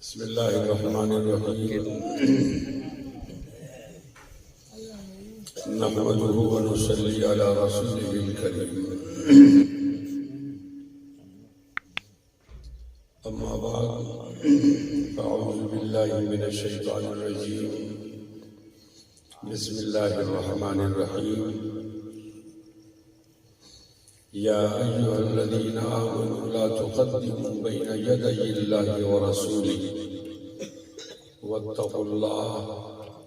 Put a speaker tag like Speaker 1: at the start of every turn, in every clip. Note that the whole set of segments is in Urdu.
Speaker 1: بسم اللہ الرحمن الرحیم نحمده ونصلی علی رسوله الکریم اما بعد فاعوذ باللہ من الشیطان الرجیم بسم اللہ الرحمن الرحیم یا ایہا الذین آمنوا لا تقدموا بین یدی اللہ ورسولہ واتقوا اللہ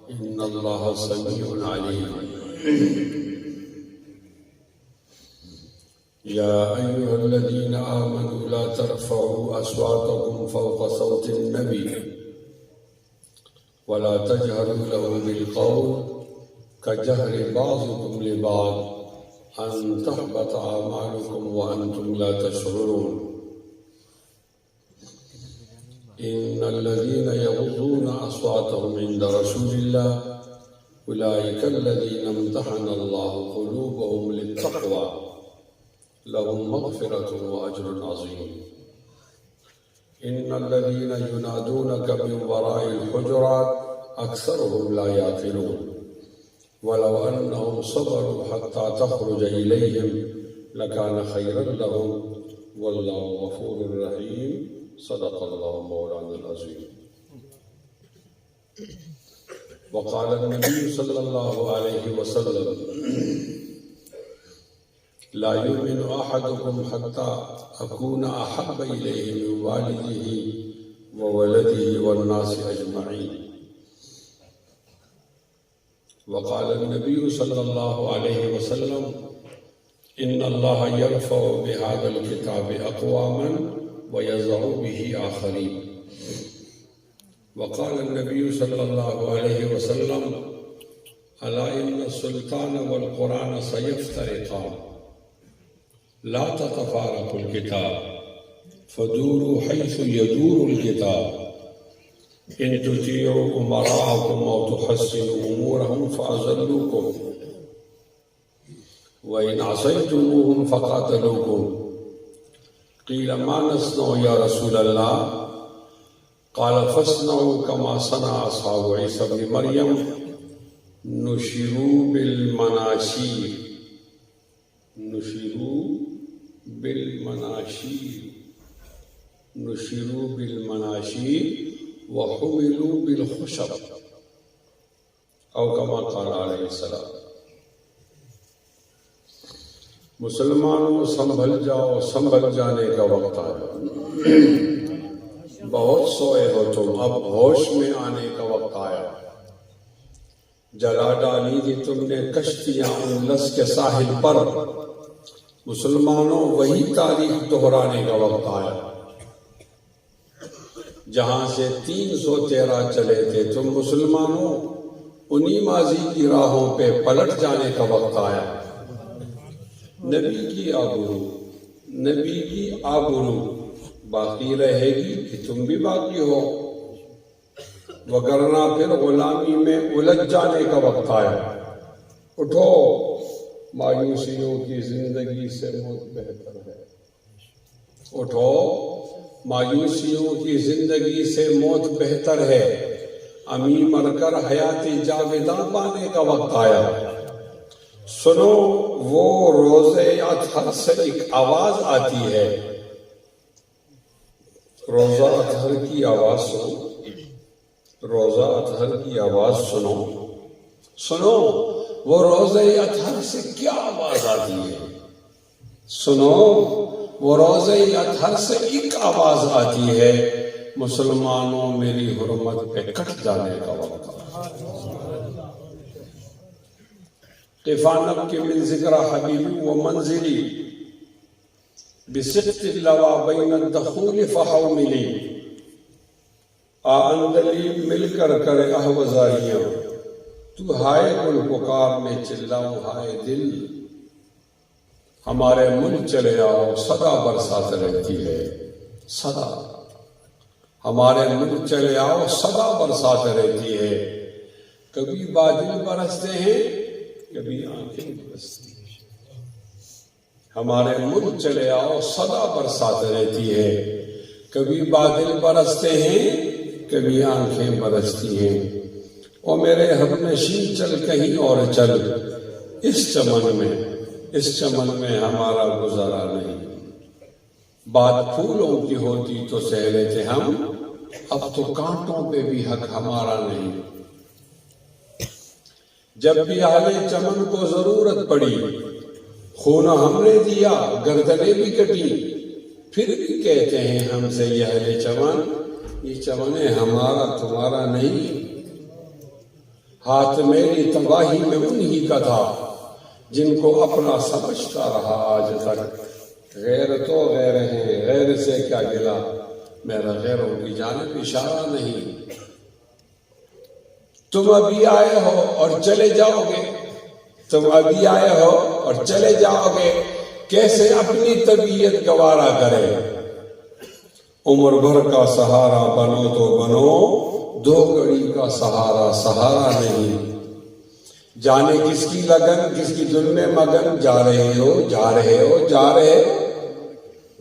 Speaker 1: ان اللہ سمیع علیم یا ایہا الذین آمنوا لا ترفعوا اصواتکم فوق صوت النبی ولا تجهروا له بالقول كجهر بعضكم لبعض أن تحبط أعمالكم وأنتم لا تشعرون إن الذين يغضون أصواتهم عند رسول الله أولئك الذين امتحن الله قلوبهم للتقوى لهم مغفرة وأجر عظيم إن الذين ينادونك من وراء الحجرات أكثرهم لا يعقلون ولو أنهم صبروا حتى تخرج إليهم لكان خيرا لهم والله غفور رحيم صدق الله مولانا العظيم وقال النبي صلى الله عليه وسلم لا يؤمن أحدكم حتى أكون أحب إليه من والده وولده والناس أجمعين وقال النبي صلى الله عليه وسلم إن الله يرفع بهذا الكتاب أقواما ويضع به آخرين وقال النبي صلى الله عليه وسلم ألا إن السلطان والقرآن سيفترقان لا تتفارق الكتاب فدوروا حيث يدور الكتاب إن تطيعوا أمراءكم أو تحسنوا أمورهم فأذلوكم وإن عصيتموهم فقاتلوكم قيل ما نصنع يا رسول الله قال فاصنعوا كما صنع أصحاب عيسى بن مريم نشروا بالمناشير وحملوا بالخشب او كما قال علیہ السلام مسلمانوں سنبھل جاؤ سنبھل جانے کا وقت آیا بہت سوئے ہو تم اب ہوش میں آنے کا وقت آیا جلا ڈالی تھی تم نے کشتیاں اندلس کے ساحل پر مسلمانوں وہی تاریخ دہرانے کا وقت آیا جہاں سے 313 چلے تھے تم مسلمانوں انہی ماضی کی راہوں پہ پلٹ جانے کا وقت آیا نبی کی آبرو باقی رہے گی کہ تم بھی باقی ہو وگرنہ پھر غلامی میں الجھ جانے کا وقت آیا اٹھو مایوسیوں کی زندگی سے موت بہتر ہے اٹھو مایوسیوں کی زندگی سے موت بہتر ہے امی مر کر حیات جاویداں پانے کا وقت آیا سنو وہ روزے اطہر سے ایک آواز آتی ہے روزہ اطہر کی آواز سنو روزہ اطہر کی آواز سنو وہ روزے اطہر سے کیا آواز آتی ہے سنو وہ روزے اطہر سے ایک آواز آتی ہے مسلمانوں میری حرمت پہ کٹ جانے کا وقت قفانب کے من ذکر حبیبی و منزلی بسقط اللوا بین الدخول فحوملی آندلی مل کر کرے احوزاریاں تو ہائے گل پکار میں چلاؤ ہائے دل ہمارے ملک چلے آؤ صدا برسات رہتی ہے صدا ہمارے ملک چلے آؤ صدا برسات رہتی ہے کبھی بادل برستے ہیں کبھی آنکھیں برستی ہیں ہمارے ملک چلے آؤ صدا برسات رہتی ہے کبھی بادل برستے ہیں کبھی آنکھیں برستی ہیں، اور میرے ہم نشین چل کہیں اور چل، اس چمن میں ہمارا گزارا نہیں۔ بات پھولوں کی ہوتی تو سہ لیتے ہم، اب تو کانٹوں پہ بھی حق ہمارا نہیں۔ جب بھی اہل چمن کو ضرورت پڑی، خون ہم نے دیا، گردنیں بھی کٹی، پھر بھی کہتے ہیں ہم سے یہ اہل چمن، یہ چمن ہمارا تمہارا نہیں۔ ہاتھ میری تباہی میں انہی کا تھا جن کو اپنا سمجھتا رہا آج تک۔ غیر تو غیر ہیں، غیر سے کیا گلا، میرا غیروں کی جانب اشارہ نہیں۔ تم ابھی آئے ہو اور چلے جاؤ گے، تم ابھی آئے ہو اور چلے جاؤ گے، کیسے اپنی طبیعت گوارا کرے۔ عمر بھر کا سہارا بنو تو بنو، دو گھڑی کا سہارا سہارا نہیں۔ جانے کس کی لگن، کس کی دل میں مگن، جا رہے ہو جا رہے ہو جا رہے ہو۔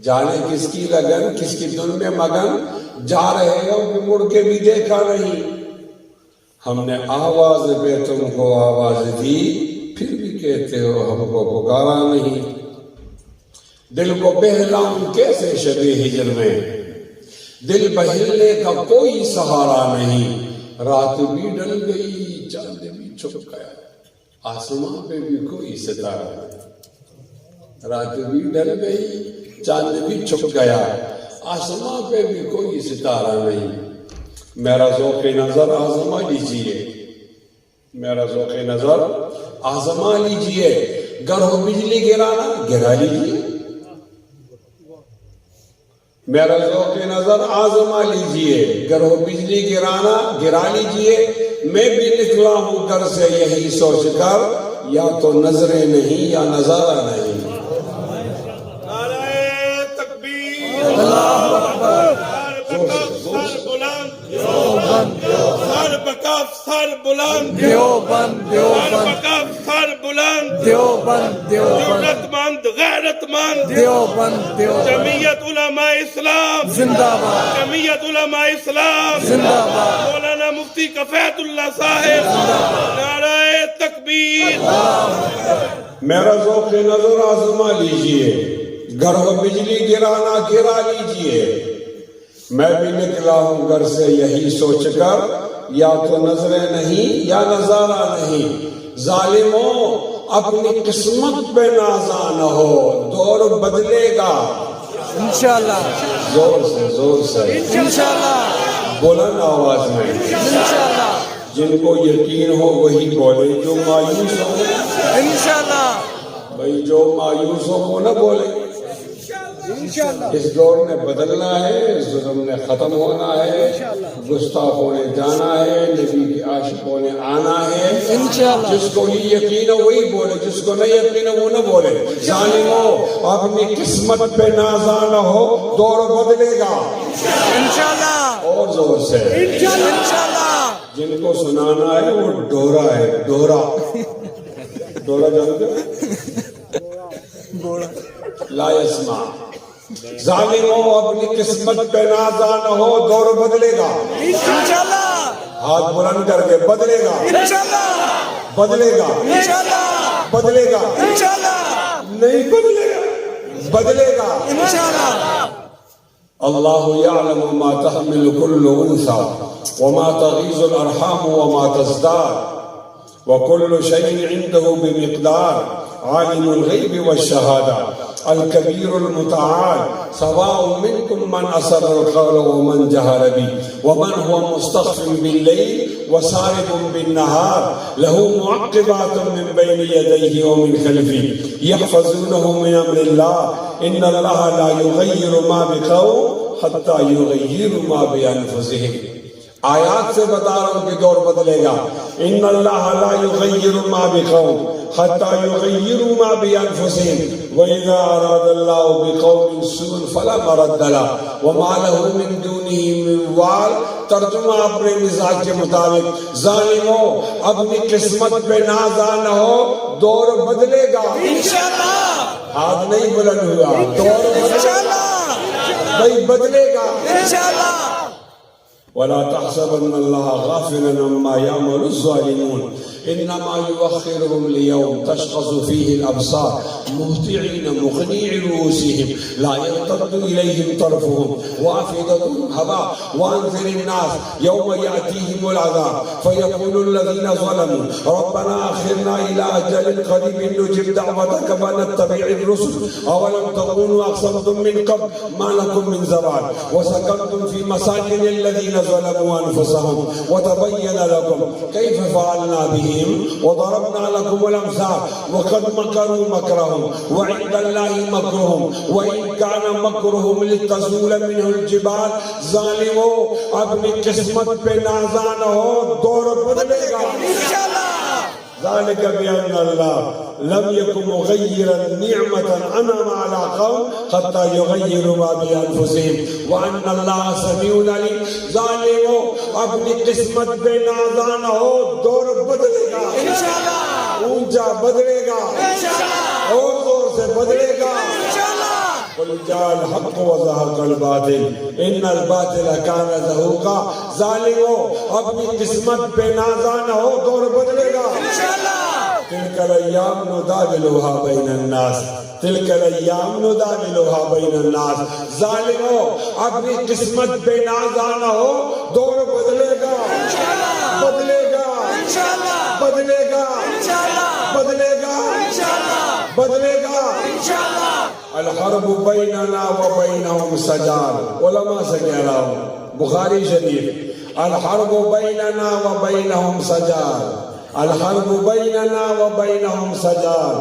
Speaker 1: جانے کس کی لگن، کس کی دل میں مگن، جا رہے ہو کہ مڑ کے بھی دیکھا نہیں۔ ہم نے آواز پہ تم کو آواز دی، پھر بھی کہتے ہو ہم کو پکارا نہیں۔ دل کو بہلاؤں کیسے شب ہجر میں، دل بہلنے کا کوئی سہارا نہیں۔ رات بھی ڈل گئی، چاند بھی چھپ گیا، آسمان پہ بھی کوئی ستارہ نہیں۔ رات بھی ڈل گئی، چاند بھی چھپ گیا، آسمان پہ بھی کوئی ستارہ نہیں۔ میرا ذوق نظر آزما لیجئے، میرا ذوق نظر آزما لیجئے، گر ہو بجلی گرانا گرا لیجئے۔ میرا ذوق نظر آزما لیجئے، گر ہو بجلی گرانا گرا لیجئے۔ میں بھی نکلا ہوں گھر سے یہی سوچ کر، یا تو نظریں نہیں یا نظارہ نہیں۔
Speaker 2: نعرہ تکبیر، اللہ اکبر، سر بلند دیوبند، سر بکف سر بلند دیوبند، سر بکف سر بلند دیوبند، جرأت مند غیرت مند دیوبند، جمعیت علماء اسلام زندہ باد، جمعیت علماء اسلام زندہ باد، مولانا مفتی کفایت اللہ صاحب زندہ باد، نعرہ تکبیر۔
Speaker 1: میرا ذوق نظر آزما لیجئے، گر ہو بجلی گرانا گرا لیجئے۔ میں بھی نکلا ہوں گھر سے یہی سوچ کر، یا تو نظریں نہیں یا نظارہ نہیں۔ ظالموں اپنی قسمت پہ نازان ہو، دور بدلے گا انشاءاللہ۔ زور سے انشاءاللہ، بلند آواز میں انشاءاللہ۔ جن کو یقین ہو وہی بولے، جو مایوس ہو انشاءاللہ، بھائی جو مایوس ہو وہ نہ بولے۔ اس دور نے بدلنا ہے، ظلم نے ختم ہونا ہے، گستاخوں نے جانا ہے، نبی کے عاشقوں نے آنا ہے۔ جس کو یہ یقین ہو وہی بولے، جس کو نہیں یقین ہو وہ نہ بولے۔ ظالموں اپنی قسمت پہ نازان ہو، دور بدلے گا انشاءاللہ، اور زور سے انشاءاللہ۔ جن کو سنانا ہے وہ ڈورا ہے، ڈورا جانتے ہو؟ لا یسمع۔ ظالموں اپنی قسمت پہ نازان ہو، دور بدلے گا انشاءاللہ۔ ہاتھ بلند کر کے بدلے گا انشاءاللہ، بدلے گا انشاءاللہ، بدلے گا انشاءاللہ، نہیں بدلے گا، بدلے گا انشاءاللہ۔ اللہ یعلم ما تحمل كل انثى وما تغیض الارحام وما تزداد وكل شيء عنده بمقدار عالم الغیب والشہادہ الكبیر المتعال سواء منكم من أسر القول ومن جهر به ومن هو مستخف بالليل وسارب بالنهار له معقبات من بين يديه ومن خلفه يحفظونه من أمر الله إن الله لا يغير ما بقوم حتى يغيروا ما بأنفسهم۔ آیات سے بتا رہا ہوں کہ دور بدلے گا۔ ان اللہ لا یغیر ما بقوم حتی یغیروا ما بانفسهم واذا اراد اللہ بقوم سوءا فلا مرد له وما له من دونه من وال۔ ترجمہ اپنے مزاج کے مطابق، ظالموں اپنی قسمت پہ نازان ہو، دور بدلے گا انشاءاللہ۔ ہاتھ نہیں بلند ہوا، دور انشاءاللہ بھائی بدلے گا انشاءاللہ۔ ولا تحسبن الله غافلا عما يعمل الظالمون انما يؤخرهم ليوم تشخص فيه الابصار مهطعين مقنعي رؤوسهم لا يرتد اليهم طرفهم وافئدتهم هواء وانذر الناس يوم ياتيهم العذاب فيقول الذين ظلموا ربنا اخرنا الى اجل قريب نجب دعوتك ونتبع الرسل اولم تكونوا اقسمتم من قبل ما لكم من زوال وسكنتم في مساكن الذين ظلموا انفسهم وتبين لكم كيف فعلنا بهم وضربنا لكم الامثال وقد مكروا مكرهم وعند الله مكرهم وان كان مكرهم لتزول منه الجبال ظالموں اپنی قسمت پہ نازان ہو دور بدلے گا ذلك بأن الله لم يكن مغيرا نعمة أنعم على قوم حتى يغيروا ما بأنفسهم وأن الله سميع عليم ظالموں اپنی قسمت پہ نازان ہو دور بدلے گا انشاءاللہ اونچا بدلے گا انشاءاللہ اور زور سے بدلے گا قل جاء الحق وزهق الباطل ان الباطل كان زهوقا ظالموں اپنی قسمت پہ نازان ہو دور بدلے گا تلك الايام نداولها بين الناس تلك الايام نداولها بين الناس ظالموں اپنی قسمت پہ نازان ہو دور بدلے گا بدلے گا بدلے گا بدلے گا بدلے گا الحرب بیننا و بینہم سجال علماء سے کہہ رہا ہوں بخاری شریف الحرب بیننا و بینہم سجال الحرب بیننا و بینہم سجال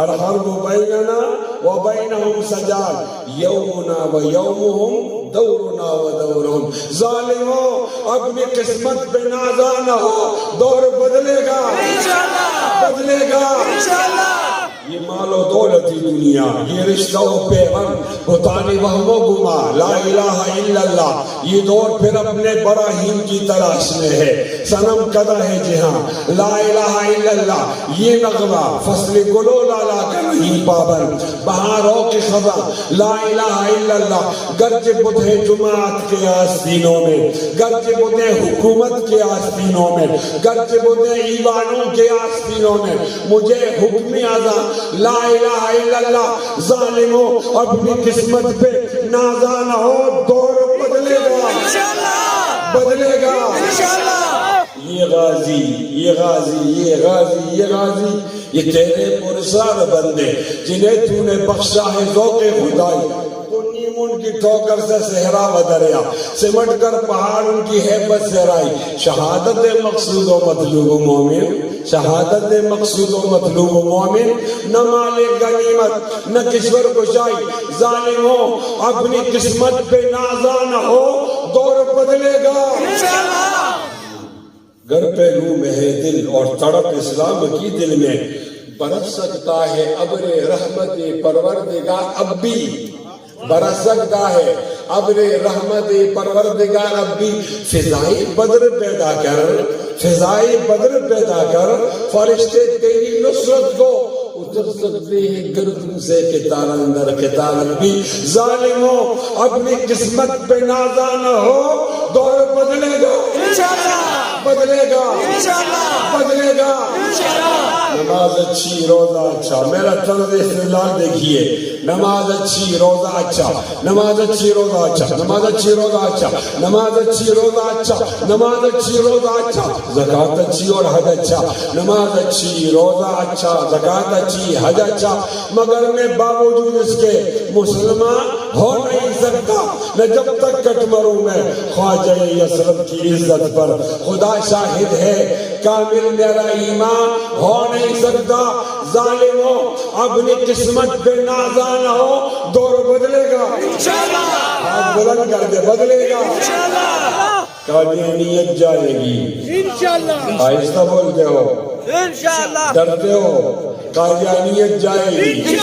Speaker 1: الحرب بیننا و بینہم سجال یومنا و یومہم دورنا و دورہم ظالموں اپنی قسمت پہ نازان ہو دور بدلے گا بدلے گا یہ مال و دولت کی دنیا یہ رشتہ و پیغام بتانے وہم و گما لا الہ الا اللہ یہ دور پھر اپنے براہیم کی تلاش میں ہے صنم کدہ ہے جہاں لا الہ الا اللہ یہ نغمہ فصل گلو لالا کا نہیں پابند بہاروں کی خزاں لا الہ الا اللہ گرچہ بدھے جماعت کے آستینوں میں گرچہ بدھے حکومت کے آستینوں میں گرچہ بدھے ایوانوں کے آستینوں میں مجھے حکم اعظم لا الہ الا اللہ ظالموں اپنی قسمت پہ نازان ہو دور بدلے گا بدلے گا یہ غازی یہ غازی یہ غازی یہ غازی یہ تیرے پرسار بندے جنہیں تو نے بخشا ہے ذوق خدائی تو نیم ان کی ٹھوکر سے صحرا و دریا سمٹ کر پہاڑ ان کی ہیبت سے رائی شہادت مقصود و مطلوب مومن شہادت مقصود و مطلوب مومن نہ مال غنیمت نہ کشور کشائی ظالموں اپنی قسمت پہ نازان ہو دور بدلے گا گھر پہ روم ہے دل اور تڑپ اسلام کی دل میں برس سکتا ہے ابر رحمت پروردگار اب بھی برس سکتا ہے ابر رحمت پروردگار اب بھی فضائی بدر پیدا کر فضائی بدر پیدا کر فرشتے تیری نصرت کو اتر سکتے ہیں گردن سے کتار اندر کتار بھی ظالموں اپنی قسمت پہ نازان ہو دور بدلے گا بدلے گا بدلے گا نماز اچھی روزہ اچھا میرا طرز استدلال دیکھیے نماز اچھی روزہ اچھا نماز اچھی روزہ اچھا نماز اچھی روزہ اچھا نماز اچھی روزہ اچھا نماز اچھی روزہ اچھا زکوٰۃ اچھی اور حج اچھا نماز اچھی روزہ اچھا زکوٰۃ اچھی حج اچھا مگر میں باوجود اس کے مسلمان ہو نہیں سکتا میں جب تک کٹ مروں میں خواجہ یثرب کی عزت پر خدا شاہد ہے کامل میرا ایمان ہو نہیں سکتا ظالموں اپنی قسمت پہ نازان ہو دور بدلے گا ہاتھ بلند کر دے بدلے گا قادیانیت جائے گی آہستہ بولتے ہو ڈرتے ہو قادیانیت جائے گی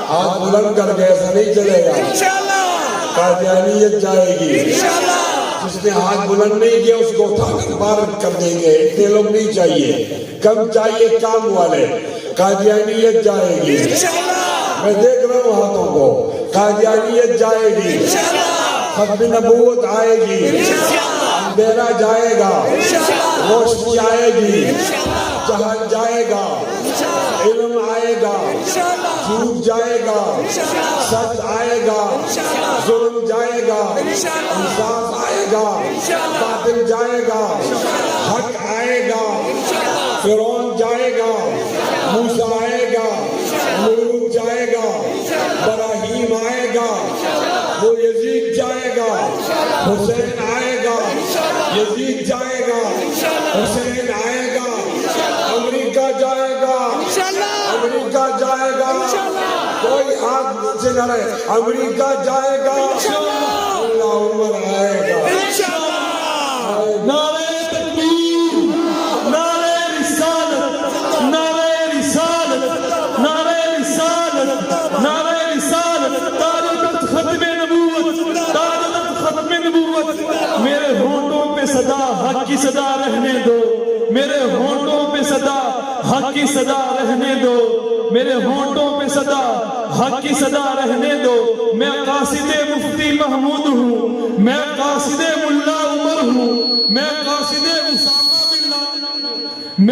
Speaker 1: ہاتھ بلند کر کے ایسا نہیں چلے گا قادیانیت جائے گی جس نے ہاتھ بلند نہیں کیا اس کو اٹھا کر باہر کر دیں گے اتنے لوگ نہیں چاہیے کم چاہیے کام والے قادیانیت جائے گی میں دیکھ رہا ہوں ہاتھوں کو قادیانیت جائے گی ختم نبوت آئے گی اندھیرا جائے گا، روشنی آئے گی، جہل جائے گا، علم آئے گا، جھوٹ جائے گا، سچ آئے گا، ظلم جائے گا، انصاف آئے گا، باطل جائے گا، حق آئے گا، فرعون جائے گا، موسیٰ آئے گا، نمرود جائے گا، ابراہیم آئے گا، وہ یزید جائے گا، حسین آئے گا، یزید جائے گا، حسین آئے گا، امریکہ جائے گا، امریکہ جائے گا، کوئی ہاتھ نیچے نہ رہے، امریکہ جائے گا، اللہ عمر آئے گا۔
Speaker 3: نعرہ تکبیر، نعرہ رسالت، نعرہ رسالت، نعرہ رسالت، نعرہ رسالت، تاریخ ختم نبوت، تاریخ ختم نبوت۔ میرے ہونٹوں پہ صدا حق کی صدا رہنے دو، میرے ہونٹوں پہ صدا حق کی صدا رہنے دو، میرے ہونٹوں پہ صدا حق کی صدا رہنے دو۔ میں قاصد مفتی محمود ہوں، میں قاصد ملا عمر ہوں، میں قاصد اسامہ بن لادن،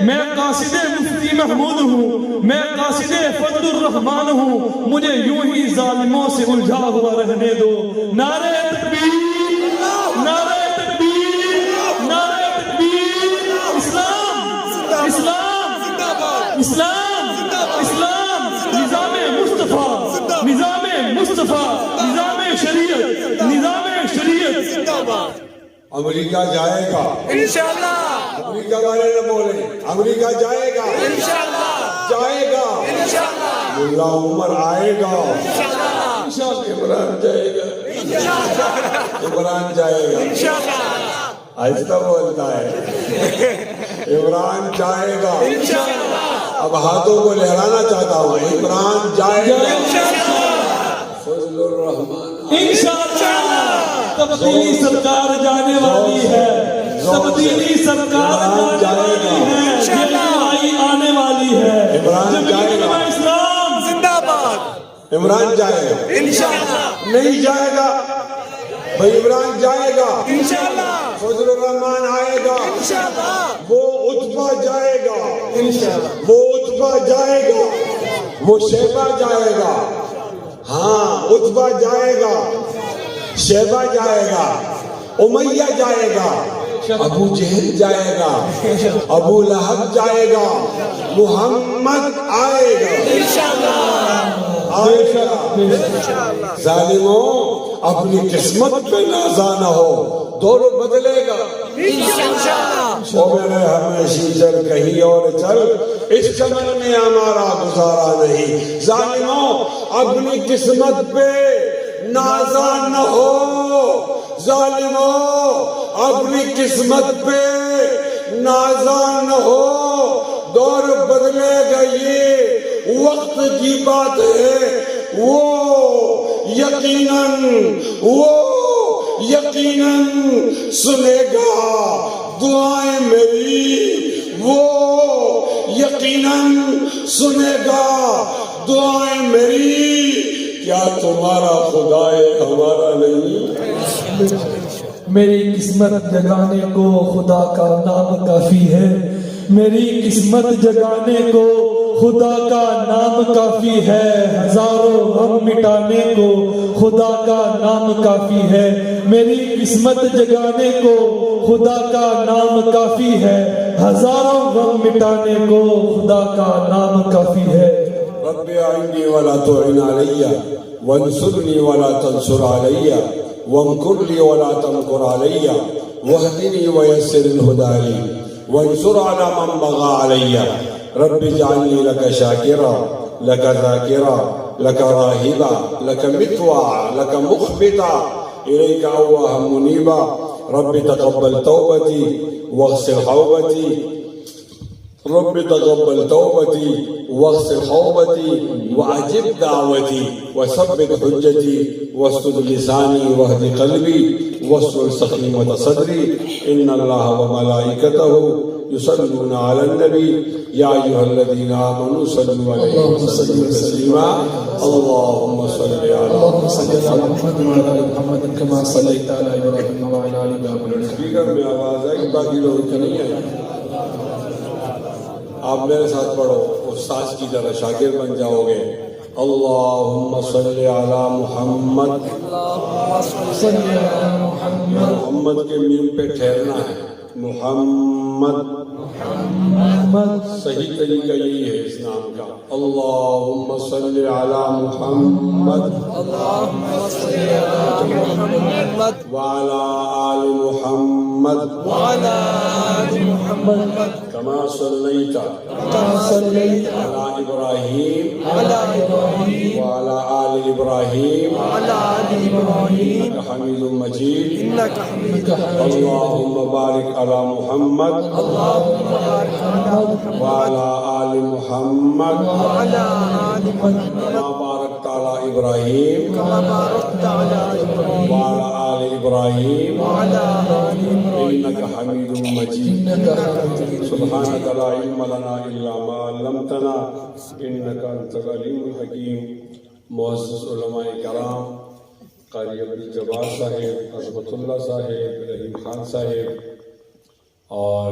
Speaker 3: میں قاصد مفتی محمود ہوں، میں قاصد فضل الرحمان ہوں، مجھے یوں ہی ظالموں سے الجھا ہوا رہنے دو۔ نعرہ تکبیر، نعرہ تکبیر، نعرہ تکبیر، اسلام، اسلام، اسلام، اسلام، نظام مصطفیٰ، نظام مصطفیٰ، نظام شریعت، نظام شریعت۔
Speaker 1: امریکہ جائے گا انشاءاللہ، امریکہ والے نہ بولیں، امریکہ جائے گا انشاءاللہ، جائے گا انشاءاللہ، ملا عمر آئے گا انشاءاللہ، عمران جائے گا، عمران جائے گا انشاءاللہ، آہستہ بولتا ہے، عمران جائے گا انشاءاللہ۔ اب ہاتھوں کو لہرانا چاہتا ہوں، عمران جائے گا انشاءاللہ، فضل الرحمان
Speaker 3: انشاءاللہ۔ تبدیلی سرکار جانے والی ہے، تبدیلی سرکار جانے والی ہے، جلوائی آنے والی ہے، جمہوریت اسلام زندہ باد۔
Speaker 1: عمران جائے گا انشاءاللہ، نہیں جائے گا بھائی، عمران جائے گا انشاءاللہ، فضل الرحمان آئے گا انشاءاللہ، وہ عتبہ جائے گا انشاءاللہ، وہ عتبہ جائے گا، وہ شیبہ جائے گا، ہاں عتبہ جائے گا، شیبہ جائے گا، امیہ جائے گا، ابو جہل جائے گا، ابو لہب جائے گا، محمد آئے گا انشاءاللہ، آئے گا۔ ظالموں اپنی قسمت پہ نازا نہ ہو، دور بدلے گا انشاءاللہ۔ او میرے ہمیشی چل کہیں اور چل، اس چمن میں ہمارا گزارا نہیں۔ ظالموں اپنی قسمت پہ نازا نہ ہو، ظالموں اپنی قسمت پہ نازا نہ ہو، دور بدلے گا، یہ وقت کی بات ہے، وہ یقیناً سنے گا دعائیں میری، وہ یقیناً سنے گا دعائیں میری، کیا تمہارا خدا ہے ہمارا نہیں؟
Speaker 3: میری قسمت جگانے کو خدا کا نام کافی ہے، میری قسمت جگانے کو خدا کا نام کافی ہے، ہزاروں غم مٹانے کو خدا کا نام کافی ہے، میری قسمت جگانے کو خدا کا نام کافی ہے، ہزاروں غم مٹانے کو خدا کا نام کافی ہے۔
Speaker 1: رب اعنی ولا تعن علی، وانصرنی ولا تنصر علی، وامکر لی ولا تمکر علی، واہدنی ویسر الہدی لی، وانصر علی من بغی علی۔ رب اجعلنی لک شاکرا، لک ذاکرا، لک راہبا، لک مطوعا، لک مخبتا، الیک اواہا منیبا۔ رب تقبل توبتی واغسل حوبتی، رب تقبل توبتی واغسل حوبتی واجب دعوتی وثبت حجتی واسدد لسانی واهد قلبی واسلل سخیمة صدری۔ ان اللہ وملائکتہ يصلون على النبي يا أيها الذين آمنوا صلوا عليه وسلموا تسليما اللهم صل على
Speaker 3: محمد وعلى ال محمد كما صليت على ابراهيم وعلى ال ابراهيم
Speaker 1: اسپیکر میں آواز آئی باقی لوگوں کی نہیں ہے. آپ میرے ساتھ پڑھو استاذ کی طرح شاگرد بن جاؤ گے. اللهم صل على محمد
Speaker 3: صل على محمد
Speaker 1: محمد کے میم پہ ٹھہرنا ہے. محمد صحیح طریقہ یہی ہے اس نام کا. اللهم صل على محمد
Speaker 4: اللهم صل على محمد
Speaker 1: وعلى آل محمد
Speaker 4: وعلى آل محمد
Speaker 1: كما صليت
Speaker 4: كما صليت
Speaker 1: على إبراهيم
Speaker 4: على إبراهيم
Speaker 1: وعلى آل إبراهيم
Speaker 4: وعلى آل إبراهيم
Speaker 1: إنك حميد مجيد.
Speaker 4: إنك حميد مجيد.
Speaker 1: اللهم بارك على محمد
Speaker 4: اللهم بارك على محمد
Speaker 1: وعلى آل محمد
Speaker 4: وعلى آل محمد
Speaker 1: كما باركت على إبراهيم
Speaker 4: كما باركت على إبراهيم
Speaker 1: وعلى آل إبراهيم
Speaker 4: وعلى آل إبراهيم
Speaker 1: إنك حميد مجيد. سبحانك لا علم لنا إلا ما علمتنا إنك أنت العليم الحكيم. معزز علماء کرام، قاری عبدالجبار صاحب، عظمت اللہ صاحب، رحیم خان صاحب اور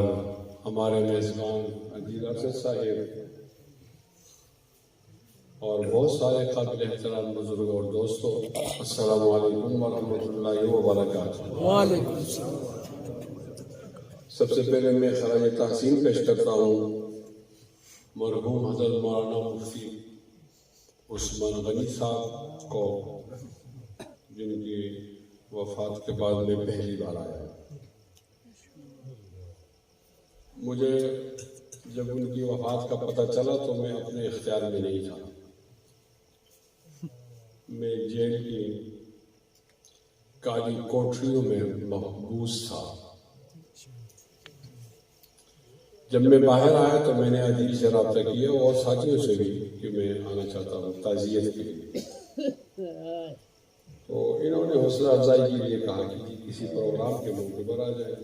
Speaker 1: ہمارے میزبان عدیل ارشد صاحب اور بہت سارے قابل احترام بزرگ اور دوستوں، السلام علیکم ورحمۃ اللہ وبرکاتہ.
Speaker 4: وعلیکم السلام.
Speaker 1: سب سے پہلے میں خراج تحسین پیش کرتا ہوں مرحوم حضرت مولانا مفتی عثمان غنی صاحب کو، جن کی وفات کے بعد میں پہلی بار آیا. مجھے جب ان کی وفات کا پتہ چلا تو میں اپنے اختیار میں نہیں تھا. میں جیل کی کالی کوٹریوں میں محبوس تھا. جب میں باہر آیا تو میں نے عدیل سے رابطہ کیا اور ساتھیوں سے بھی کہ میں آنا چاہتا ہوں تعزیت کے لیے. تو انہوں نے حوصلہ افزائی کے لیے کہا کہ کسی پروگرام کے موقع پر آ جائے.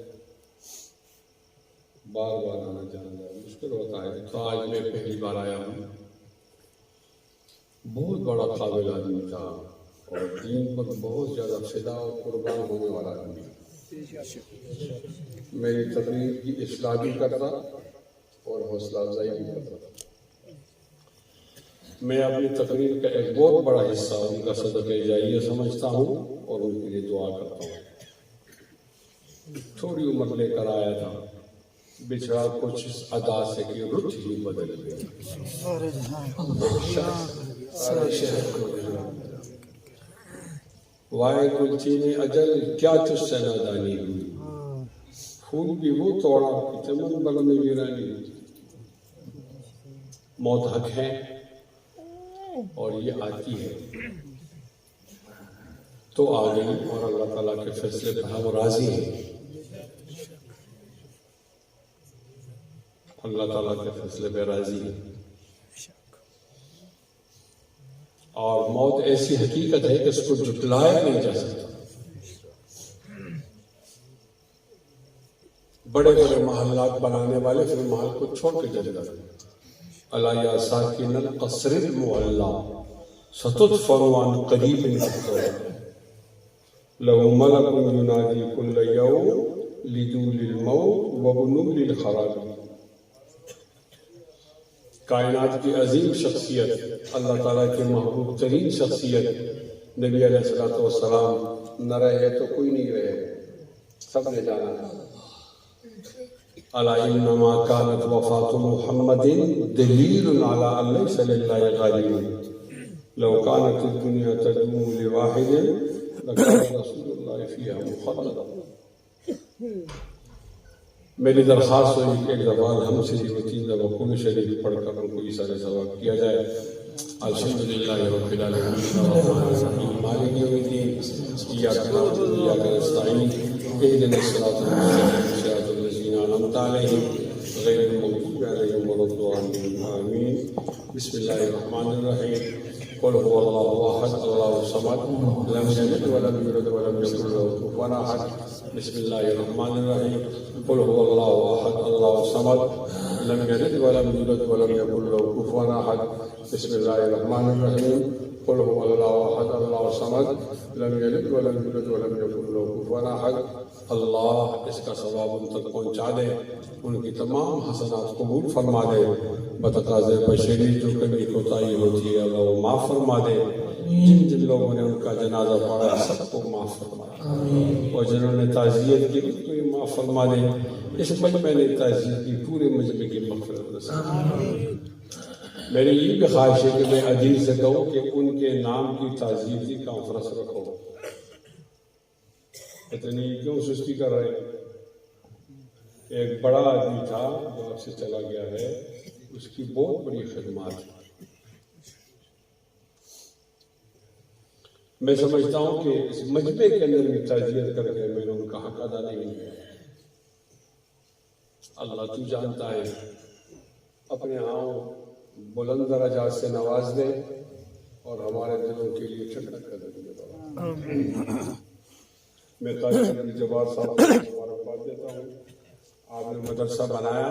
Speaker 1: بار بار آنا جانا مشکل ہوتا ہے. تو آج میں پہلی بار آیا ہوں. بہت بڑا قابل آدمی تھا اور دین پر بہت زیادہ فدا اور قربان ہونے والا آدمی. میری تقریر کی اصلاح بھی کرتا اور حوصلہ افزائی بھی کرتا. میں اپنی تقریر کا ایک بہت بڑا حصہ ان کا صدقہ جاریہ سمجھتا ہوں اور ان کے لیے دعا کرتا ہوں. تھوڑی عمر لے کر آیا تھا، بچھڑا کچھ اس ادا سے کہ رخ ہی بدل گیا. سارے شہر کو وائے کلچی نے اجل کیا تجھ سے نادانی ہوئی. پھول بھی وہ توڑا کہ چمن بل میں ویرانی. موت حق ہے اور یہ آتی ہے تو آ گئی اور اللہ تعالیٰ کے فیصلے پر ہم راضی ہیں. اللہ تعالیٰ کے فیصلے پہ راضی ہیں. اور موت ایسی حقیقت ہے کہ اس کو جھٹلایا نہیں جا سکتا. بڑے بڑے محلات بنانے والے پھر محل کو چھوڑ کے چلے جاتے ہیں. الا یا ساکن القصر المعلا ستدفن عن قریب لو ملک ینادی کل یوم لدول الموت وبنول الخراب. کائنات کی عظیم شخصیت، اللہ تعالیٰ کی محبوب ترین شخصیت نبی علیہ الصلوۃ والسلام نہ رہے تو کوئی نہیں رہے، سب نے جانا ہے. الا انما كانت وفاة محمد دلیل على ان ليس لله غالب لو كانت الدنيا تدوم لواحد لكان رسول الله فيها مخلدا. میری درخواست ہوئی کہ ایک دفعہ ہم سے جو 3 دفعہ قرآن شریف پڑھ کر ان کو ایثار ثواب کیا جائے. الحمدللہ رب العالمین الرحمن مالک یوم الدین ایاک نعبد و ایاک نستعین اهدنا الصراط المستقیم صراط الذین انعمت علیہم غیر المغضوب علیہم ولا الضالین آمین. بسم اللہ الرحمن الرحیم. قل هو الله احد الله الصمد لم يلد ولم يولد ولم يكن له كفوا احد بسم الله الرحمن الرحيم قل هو الله احد الله الصمد لم يلد ولم يولد ولم يكن له كفوا احد بسم الله الرحمن الرحيم قل هو الله احد الله الصمد لم يلد ولم يولد ولم يكن له كفوا احد. اللہ اس کا ثواب ان تک پہنچا دے، ان کی تمام حسنات قبول فرما دے، بتقاضے بشری جو کبھی کوتاہی ہوتی ہے اللہ وہ معاف فرما دے. جن جن لوگوں نے ان کا جنازہ پڑھا سب کو معاف فرما دے، اور جنہوں نے تعزیت کی ان کو معاف فرما دے. اس مجمع نے تعزیت کی پورے مجمع کی مغفرت نصیب. میری یہ بھی خواہش ہے کہ میں عزیز سے کہوں کہ ان کے نام کی تعزیت کی کانفرنس رکھو. اتنی کیوں سستی کر رہے ہیں؟ ایک بڑا آدمی تھا جو آپ سے چلا گیا ہے، اس کی بہت بڑی خدمات ہے. میں سمجھتا ہوں کہ اس مجمع کے اندر بھی تعزیت کر کے میں نے ان کا حق ادا نہیں کیا. اللہ تو جانتا ہے، اپنے ہاں بلند درجات سے نواز دے اور ہمارے دلوں کے لیے ٹھنڈک کر دے. میں قاضی عبد الجبار صاحب کو مبارکباد دیتا ہوں. آپ نے مدرسہ بنایا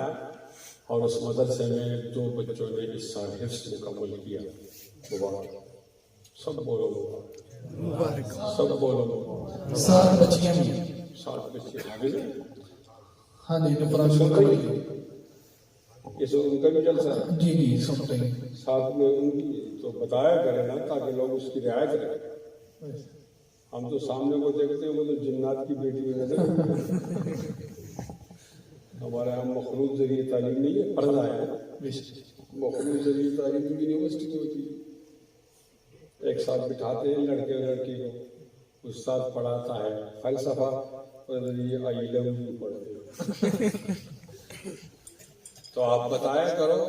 Speaker 1: اور اس مدرسے میں 2 بچوں نے اس سال حفظ مکمل کیا. مبارک. سب بولو مبارک، سب بولو.
Speaker 4: 7 بچیاں بھی
Speaker 1: 7 بچے حافظ ہیں.
Speaker 4: ہاں جی قرآن مکمل کی.
Speaker 1: یہ سب ان کا بھی جلسہ ہے.
Speaker 4: جی جی سنتے ہیں.
Speaker 1: ساتھ میں ان کی تو بتایا کریں نا تاکہ لوگ اس کی رعایت کریں. ہم تو سامنے کو دیکھتے ہیں وہ تو جنات کی بیٹی ہوئی نظر. ہمارے یہاں مخلوط ذریعے تعلیم نہیں ہے، پردہ ہے. مخلوط ذریعے تعلیم بھی یونیورسٹی میں ہوتی ہے. ایک ساتھ بٹھاتے ہیں لڑکے اور لڑکی کو، استاد پڑھاتا ہے فلسفہ اور یہ علم پڑھتے ہیں. تو آپ بتایا کرو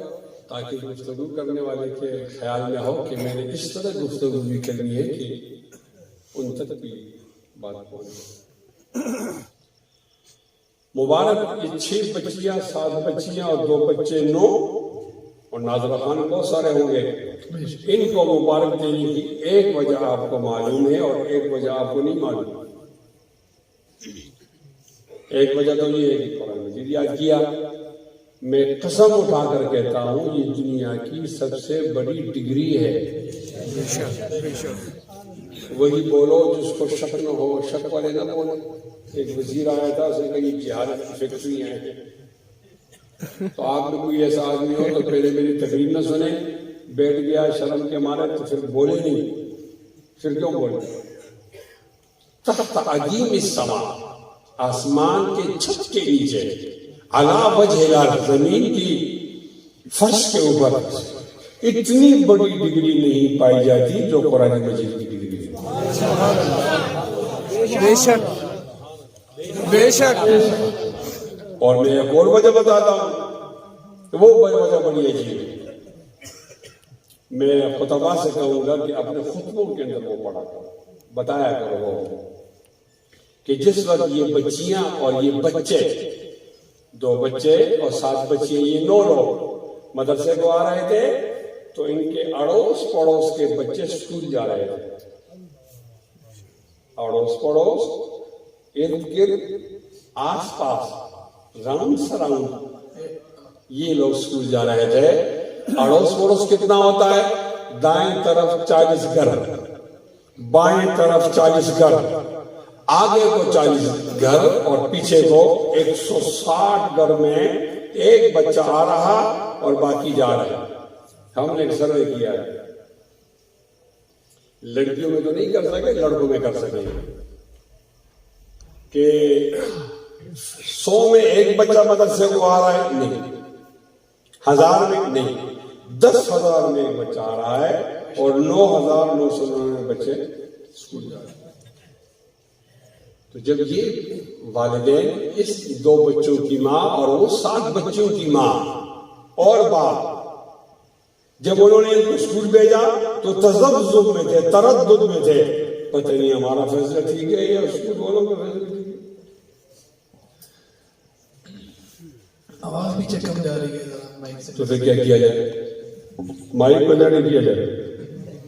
Speaker 1: تاکہ گفتگو کرنے والے کے خیال میں ہو کہ میں نے اس طرح گفتگو بھی کرنی ہے کہ ان تک بھی بات پہنچے. مبارک یہ 6 بچیاں 7 بچیاں اور 2 بچے 9 اور ناظرہ خان بہت سارے ہوں گے. ان کو مبارک دینے کی ایک وجہ آپ کو معلوم ہے اور ایک وجہ آپ کو نہیں معلوم. ایک وجہ تو یہ ہے کہ قرآن مجید یاد کیا. میں قسم اٹھا کر کہتا ہوں یہ دنیا کی سب سے بڑی ڈگری ہے. وہی بولو جس کو شک نہ ہو، شک والے نہ بولو. ایک وزیر آیا تھا، اس نے کہا یہ جہاد کی فیکٹری ہے. تو آپ میں کوئی ایسا آدمی ہو تو پہلے میری تقریر نہ سنے، بیٹھ گیا شرم کے مارے تو پھر بولے نہیں. پھر کیوں بولے؟ تحت عظیم السماء، آسمان کے چھت کے نیچے، علی وجہ الارض، زمین کی فرش کے اوپر اتنی بڑی ڈگری نہیں پائی جاتی جو قرآن مجید کی ڈگری ہے.
Speaker 4: بے شک بے شک.
Speaker 1: اور میں ایک اور وجہ بتاتا ہوں کہ وہ وجہ بڑی عجیب ہے. میں خطبہ سے کہوں گا کہ اپنے خطبوں کے اندر وہ پڑھا کرو، بتایا کرو وہ کہ جس وقت یہ بچیاں اور یہ بچے، 2 بچے اور 7 بچیاں، یہ 9 لوگ مدرسے کو آ رہے تھے تو ان کے اڑوس پڑوس کے بچے اسکول جا رہے تھے. اڑوس پڑوس، ارد گرد، آس پاس، راؤنڈ سراؤنڈ یہ لوگ اسکول جا رہے تھے. اڑوس پڑوس کتنا ہوتا ہے؟ دائیں طرف 40 گھر، بائیں طرف 40 گھر، آگے کو 40 گھر اور پیچھے کو 160 گھر میں ایک بچہ آ رہا اور باقی جا رہے. ہم نے ایک سروے کیا ہے، لڑکیوں میں تو نہیں کر سکے، لڑکوں میں کر سکے کہ 100 میں ایک بچہ مدرسے کو آ رہا ہے، نہیں. 1000 میں نہیں، 10,000 میں ایک بچہ آ رہا ہے اور 9,999 بچے اسکول جا رہے ہیں. تو جب یہ والدین اس 2 بچوں کی ماں اور وہ 7 بچوں کی ماں اور باپ جب انہوں نے ان کو اسکول بھیجا تو تذبذب میں تھے، تردد میں تھے، پتہ نہیں ہمارا فیصلہ ٹھیک ہے یا اسکول والوں کا فیصلہ ٹھیک ہے.
Speaker 4: آواز بھی چکم جا رہی ہے.
Speaker 1: تو پھر کیا کیا جائے؟ مائک کو نہیں کیا جائے.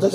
Speaker 1: 10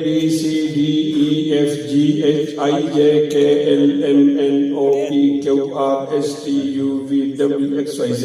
Speaker 1: ABCDEFGHIJKLMNOPQRSTUVWXYZ।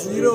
Speaker 1: 0।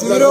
Speaker 1: 0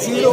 Speaker 1: 0।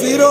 Speaker 1: 0।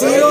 Speaker 1: 0।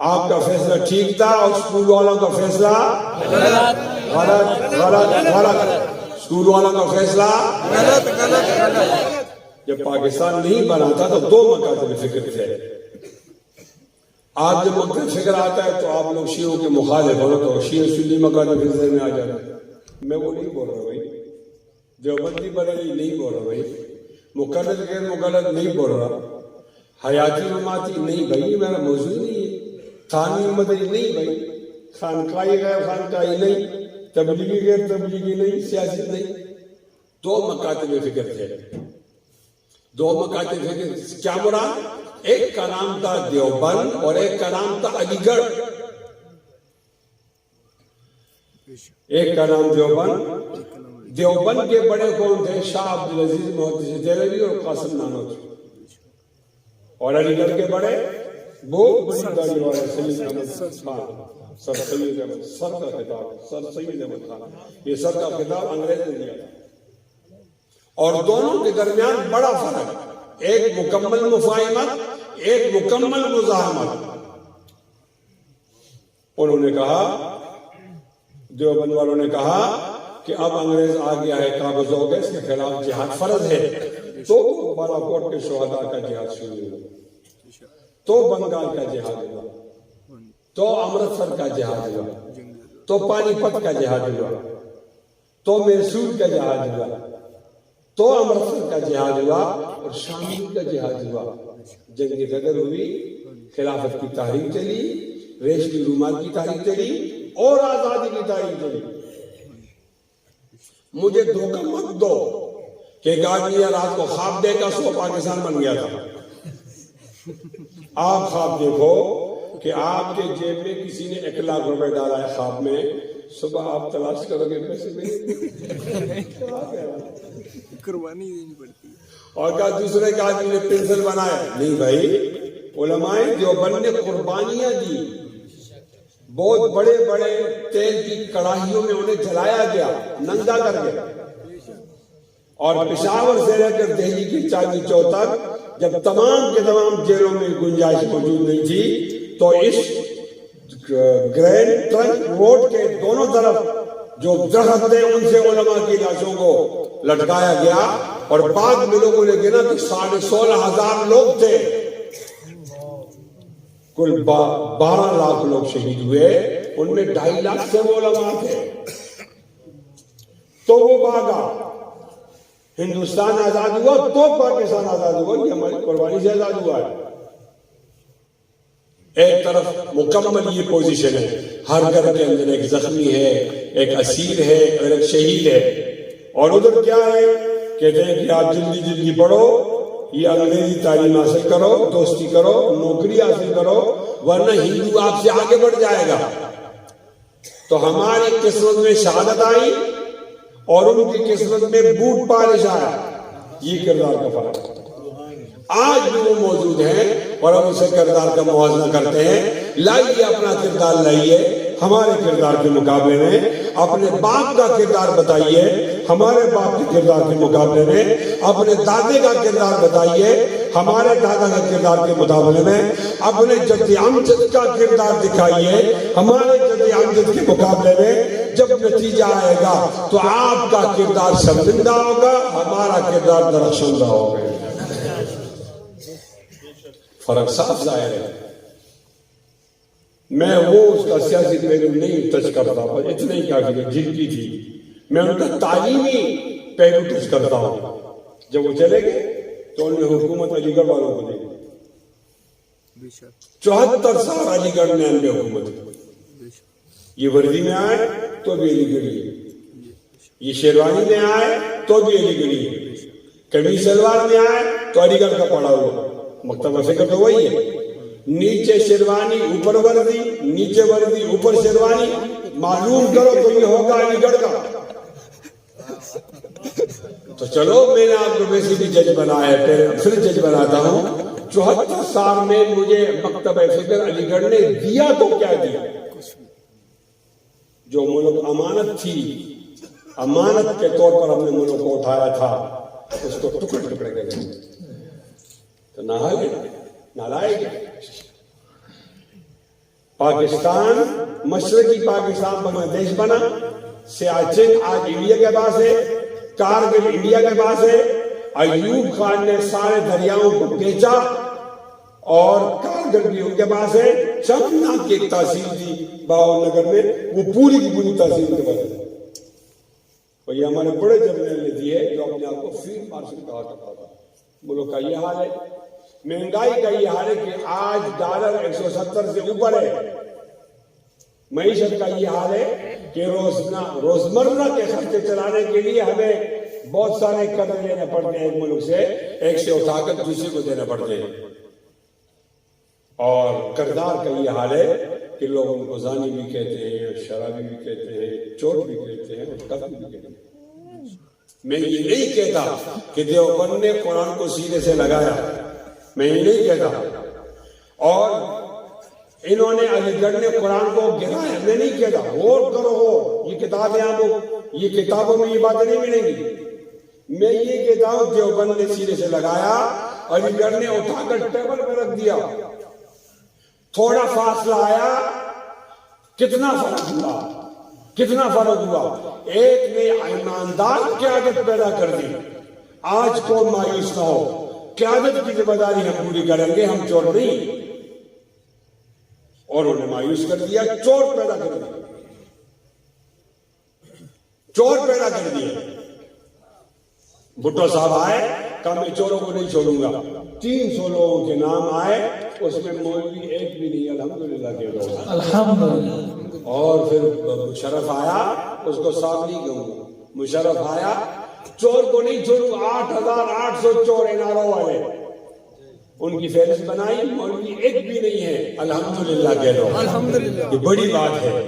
Speaker 1: آپ کا فیصلہ ٹھیک تھا اور اسکول والوں کا فیصلہ غلط غلط غلط. اسکول والوں کا فیصلہ جب پاکستان نہیں بنا تھا تو 2 مکاتب فکر تھے. آج جب مکتب فکر آتا ہے تو آپ لوگ شیعوں کے مخالف ہو تو شیعہ سنی مکاتب فکر میں آ جاتے ہیں. میں وہ نہیں بول رہا بھائی. دیوبندی بریلوی نہیں بول رہا بھائی. مقلد غیر مقلد نہیں بول رہا. حیاتی مماتی نہیں بھائی، میرا موضوع نہیں ہے. ثانی مدنی نہیں بھائی. خانقاہی غیر خانقاہی نہیں، تبلیغی غیر تبلیغی نہیں، سیاسی نہیں. 2 مکاتب فکر تھے. 2 مکاتب فکر کیا مراد؟ ایک کا نام تھا دیوبند اور ایک کا نام تھا علی گڑھ. ایک کا نام دیوبند. دیوبند کے بڑے کون تھے؟ شاہ عبدالعزیز محدث دہلوی اور قاسم نانوتوی. اور علی گڑھ کے بڑے وہ بڑی داڑھی والے سید احمد خان، سر سید احمد، سر کا خطاب سر سید احمد خان. یہ سر کا خطاب انگریز نے دیا تھا. اور دونوں کے درمیان بڑا فرق، ایک مکمل مفاہمت، ایک مکمل مزاحمت. انہوں نے کہا، دیوبند والوں نے کہا کہ اب انگریز آ گیا ہے، قابض ہو گئے، اس کے خلاف جہاد فرض ہے. تو بالا کوٹ کے شہداء کا جہاد شروع ہوا، تو بنگال کا جہاد ہوا، تو امرتسر کا جہاد ہوا، تو پانی پت کا جہاد ہوا، تو میسور کا جہاد ہوا، تو امرتسر کا جہاد ہوا، اور شامل کا جہاد ہوا. جنگ غدر ہوئی، خلافت کی تحریک چلی، ریشمی رومال کی تحریک چلی، اور آزادی کی تحریک چلی. مجھے دھوکہ مت دو کہ ایک آدمی رات کو خواب دیکھا سو پاکستان بن گیا تھا. آپ خواب دیکھو کہ آپ کے جیب میں کسی نے 1 لاکھ روپے ڈالا ہے خواب میں، صبح آپ تلاش کرو گے پیسے نہیں،
Speaker 4: قربانی دینی پڑتی ہے.
Speaker 1: اور کہا دوسرے کا آدمی نے پنسل بنایا. نہیں بھائی، علماء دیوبند نے قربانیاں دی. بہت بڑے بڑے تیل کی کڑاہیوں میں انہیں جلایا گیا، ننگا کر گیا. اور پشاور سے لے کر دہلی کی چاندنی چوک تک جب تمام کے تمام جیلوں میں گنجائش موجود نہیں تھی تو اس گرینڈ ٹرنک روڈ کے دونوں طرف جو درخت تھے ان سے علماء کی لاشوں کو لٹکایا گیا. اور بعد میں لوگوں نے گنا تو 16,500 لوگ تھے. کل 12 لاکھ لوگ شہید ہوئے، ان میں 2.5 لاکھ سے وہ علماء تھے. تو وہ بھاگا. ہندوستان آزاد ہوا تو پاکستان آزاد ہوا، یہ ہماری قربانی سے آزاد ہوا ہے. ایک طرف مکمل یہ پوزیشن ہے، ہر گھر کے اندر ایک زخمی ہے، ایک اسیر ہے اور ایک شہید ہے. اور ادھر کیا ہے؟ کہتے ہیں کہ آپ جلدی جلدی پڑھو، یہ انگریزی تعلیم حاصل کرو، دوستی کرو، نوکری حاصل کرو، ورنہ ہندو آپ سے آگے بڑھ جائے گا. تو ہماری قسمت میں شہادت آئی اور ان کی قسمت میں بوٹ پالش آیا. یہ کردار کا فرق ہے. آج بھی وہ موجود ہیں اور ہم اسے کردار کا موازنہ کرتے ہیں. لائیے اپنا کردار لائیے ہمارے کردار کے مقابلے میں، اپنے باپ کا کردار بتائیے ہمارے باپ کے کردار کے مقابلے میں، اپنے دادے کا کردار بتائیے ہمارے دادا کے کردار کے مقابلے میں، اپنے جد امجد کا کردار دکھائیے ہمارے جد امجد کے مقابلے میں. جب نتیجہ آئے گا تو آپ کا کردار شرمندہ ہوگا، ہمارا کردار درخشندہ ہوگا. فرق صاف ظاہر ہے. میں وہ اس کا سیاسی پہلو نہیں ٹچ کرتا، پر اتنا ہی کافی ہے جن کی تھی میں ان کا تعلیمی پہلو ٹچ کرتا ہوں. جب وہ چلے گئے تو انہوں نے حکومت علی گڑھ والوں کو دی. 74 سال علی گڑھ میں ان کی حکومت. یہ وردی میں آئے تو بھی علی گڑھی ہے، یہ شیروانی میں آئے تو بھی علی گڑھی ہے، قمیص شلوار میں آئے تو علی گڑھ کا پڑا ہوا. مکتبہ فکر تو وہی ہے، نیچے شیروانی اوپر وردی، نیچے وردی اوپر شیروانی. معلوم کرو تو یہ ہوگا علی گڑھ کا. تو چلو میں نے آپ کو ویسے بھی جج بنایا ہے، پھر جج بناتا ہوں. 74 سال میں مجھے مکتبہ فکر علی گڑھ نے دیا تو کیا دیا؟ جو ملک امانت تھی، امانت کے طور پر ہم نے ملک کو اٹھایا تھا، اس کو ٹکڑے ٹکڑے کر دیا. تو نالائق پاکستان مشرقی پاکستان بنگلہ دیش بنا، سیاچن آج انڈیا کے پاس ہے، کارگل انڈیا کے پاس ہے، ایوب خان نے سارے دریاؤں کو بیچا اور کارگل بھی ان کے پاس ہے، چمنا کی ایک تحصیل تھی باور نگر میں، وہ پوری کی پوری تحصیل کے پاس ہے۔ اور یہ ہمارے بڑے جنرل نے دیے جو اپنے آپ کو فیلڈ مارشل کہا کرتا تھا۔ ملک کا یہ حال ہے، مہنگائی کا یہ حال ہے کہ آج ڈالر 170 سے اوپر ہے، معیشت کا یہ حال ہے کہ روزمرہ کے خرچے چلانے کے لیے ہمیں بہت سارے قرض لینے پڑتے ہیں، ایک ملک سے ایک سے اٹھا کر دوسرے کو دینے پڑتے ہیں، اور قرضدار کا یہ حال ہے کہ لوگ ان کو زانی بھی کہتے ہیں، شرابی بھی کہتے ہیں، چور بھی کہتے ہیں، اور قتل بھی کہتے ہیں۔ میں یہ نہیں کہتا کہ دیوبند نے قرآن کو سینے سے لگایا، میں یہ نہیں کہتا، اور انہوں نے علی گڑھ نے قرآن کو گرایا، میں نہیں کہتا، غور کرو ہو یہ کتابیں آپ یہ کتابوں میں یہ باتیں نہیں ملیں گی۔ میں یہ کہتا ہوں دیوبند نے سینے سے لگایا، علی گڑھ نے اٹھا کر ٹیبل پہ رکھ دیا، تھوڑا فاصلہ آیا، کتنا فرق ہوا، کتنا فرق ہوا، ایک نے ایماندار قیادت پیدا کر دی۔ آج کون مایوس نہ ہو، قیادت کی ذمہ داری ہم پوری کریں گے، ہم چور نہیں، اور انہوں نے مایوس کر دیا، چور پیدا کر دیا، چور پیدا کر دیا۔ بھٹو صاحب آئے، کہا میں چوروں کو نہیں چھوڑوں گا، 300 لوگوں کے نام آئے، اس میں مولوی ایک بھی نہیں، الحمدللہ کے لوگ، الحمدللہ۔ اور پھر مشرف آیا، اس کو صاحب نہیں کہوں گا، مشرف آیا، چور کو نہیں چھوڑوں، 8800 چور اناروں والے، ان کی فہرست بنائی، مولوی ایک بھی نہیں ہے، الحمدللہ کے لوگ، الحمدللہ۔ یہ بڑی بات ہے۔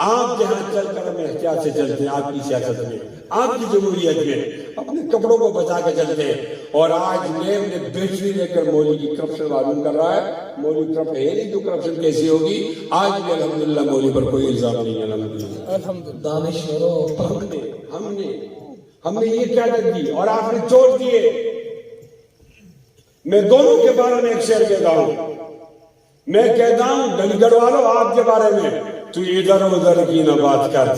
Speaker 1: آپ جہاں چل کر ہمیں احتیاط سے چلتے ہیں، آپ کی سیاست میں، آپ کی جمہوریت میں اپنے کپڑوں کو بچا کے چلتے ہیں، اور آج نیب نے بیٹری لے کر مولوی کی کرپشن معلوم کر رہا ہے۔ مولوی کرپشن ہے نہیں تو کرپشن کیسی ہوگی؟ آج بھی الحمدللہ مولوی پر کوئی الزام نہیں ہے، الحمدللہ۔ دانشوروں ہم نے یہ قیادت دی اور آپ نے چور دیے۔ میں دونوں کے بارے میں ایک شعر کہتا ہوں، میں کہتا ہوں علی گڑھ والوں آپ کے بارے میں، تو ادھر ادھر کی نہ بات کر،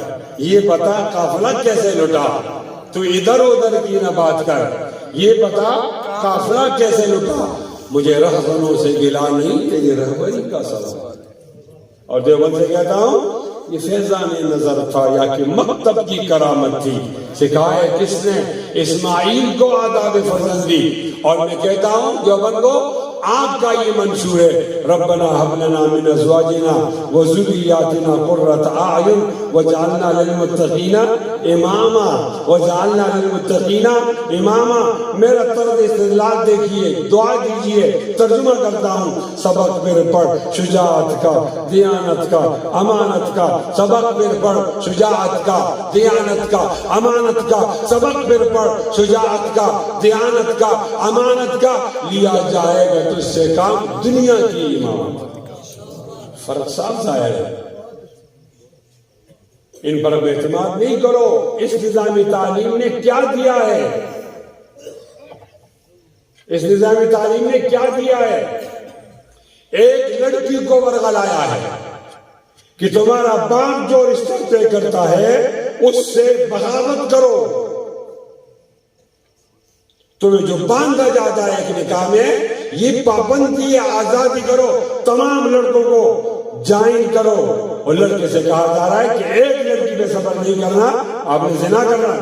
Speaker 1: یہ بتا قافلہ کیسے لٹا، تو ادھر ادھر کی نہ بات کر، یہ بتا قافلہ کیسے لٹا، مجھے رہزنوں سے گلا نہیں تیری رہبری کا سوال۔ اور دیوبند سے کہتا ہوں، یہ فیضان نظر تھا یا کہ مکتب کی کرامت تھی، سکھائے کس نے اسماعیل کو آداب فرزندی۔ اور میں کہتا ہوں دیوبند کو، آپ کا یہ منشور ہے، ربنا هب لنا من ازواجنا وذرياتنا قرة اعین وجعلنا للمتقین اماما، وجعلنا للمتقین اماما۔ میرا طرز استدلال دیکھیے، دعا دیجئے، ترجمہ کرتا ہوں، سبق پھر پڑھ شجاعت کا، دیانت کا، امانت کا، سبق پھر پڑھ شجاعت کا، دیانت کا، امانت کا، سبق پھر پڑھ شجاعت کا، دیانت کا، امانت کا، لیا جائے گا تجھ سے کام دنیا کی امامت۔ فرق صاف ظاہر ہے۔ ان پر اب اعتماد نہیں کرو۔ اس نظامی تعلیم نے کیا دیا ہے؟ اس نظامی تعلیم نے کیا دیا ہے؟ ایک لڑکی کو ورغلایا ہے کہ تمہارا باپ جو رشتہ طے کرتا ہے اس سے بغاوت کرو، تمہیں جو باندھا جاتا ہے ایک نکاح میں، یہ پابندی آزادی کرو، تمام لڑکوں کو جائن کرو۔ اور لڑکے سے کہا جا رہا ہے کہ ایک لڑکی پہ صبر نہیں کرنا، آپ نے زنا کرنا۔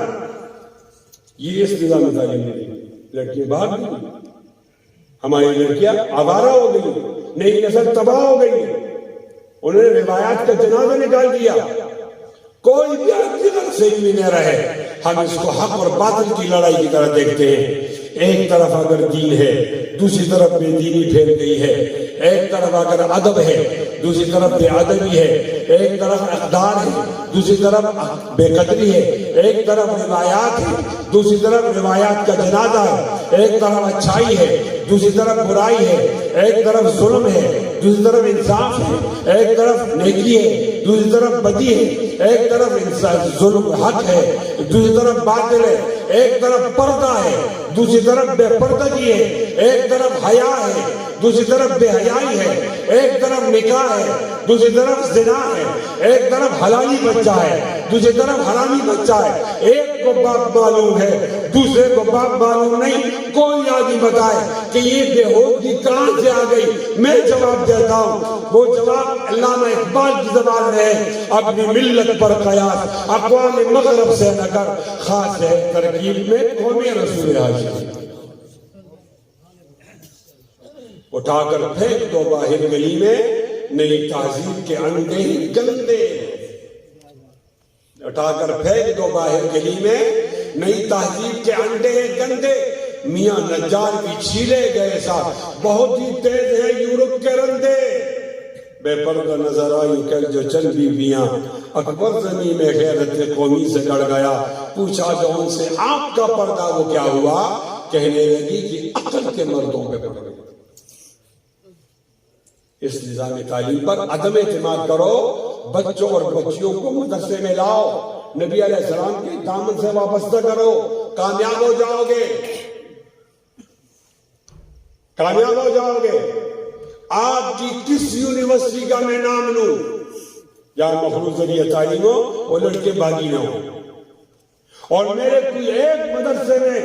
Speaker 1: یہ اس نظام میں تعلیم نہیں دی، لڑکیاں باہر نہیں، ہماری لڑکیاں آوارہ ہو گئی، نئی نسل تباہ ہو گئی، انہوں نے روایات کا جنازہ نکال دیا۔ کوئی بھی عقیدت صحیح بھی نہ رہے، ہم اس کو حق اور باطل کی لڑائی کی طرح دیکھتے ہیں۔ ایک طرف اگر دین ہے، دوسری طرف بے دینی پھیل گئی ہے، ایک طرف اگر ادب ہے، دوسری طرف بے ادبی ہے، ایک طرف اقدار ہے، دوسری طرف بے قدری ہے، ایک طرف روایات ہے، دوسری طرف روایات کا جنازہ ہے، ایک طرف اچھائی ہے، دوسری طرف برائی ہے، ایک طرف ظلم ہے، دوسری طرف انصاف ہے، ایک طرف نیکی ہے، دوسری طرف بدی ہے، ایک طرف ظلم حق ہے، دوسری طرف باطل ہے، ایک طرف پردہ ہے، دوسری طرف بے پردگی ہے، ایک طرف حیا ہے، دوسری طرف بے حیائی ہے، ایک طرف نکاح ہے، دوسری طرف زنا ہے، ایک طرف حلالی بچہ ہے، دوسری طرف حرامی بچہ ہے، ایک کو باپ معلوم ہے، دوسرے کو باپ معلوم نہیں۔ کوئی آدمی بتائے کہ یہ بے ہوگی کہاں سے آ گئی، میں جواب دیتا ہوں، وہ جواب علامہ اقبال کی زبان میں ہے، اپنی ملت پر قیاس اقوام مغرب سے نہ کر، خاص ہے ترکیب میں قوم رسول ہاشمی۔ اٹھا کر پھینک دو باہر گلی میں، نئی تہذیب کے انڈے گندے، اٹھا کر پھینک دو باہر گلی میں، نئی تہذیب کے انڈے گندے، میاں نجار بھی چھیلے گئے سا، بہت ہی تیز ہیں یورپ کے رندے۔ بے پردہ نظر آئی کل جو چند بیویاں، اکبر زمین میں غیرت قومی سے گڑ گیا، پوچھا جو ان سے آپ کا پردہ وہ کیا ہوا، کہنے لگی کہ عقل کے مردوں پہ پڑ گئی۔ اس نظام تعلیم پر عدم اعتماد کرو، بچوں اور بچیوں کو مدرسے میں لاؤ، نبی علیہ السلام کے دامن سے وابستہ کرو، کامیاب ہو جاؤ گے، کامیاب ہو جاؤ گے۔ آپ کی کس یونیورسٹی کا میں نام لوں جہاں مخلوط ذریعہ تعلیم ہو، وہ لڑکے باغی نہ ہو، اور میرے کوئی ایک مدرسے میں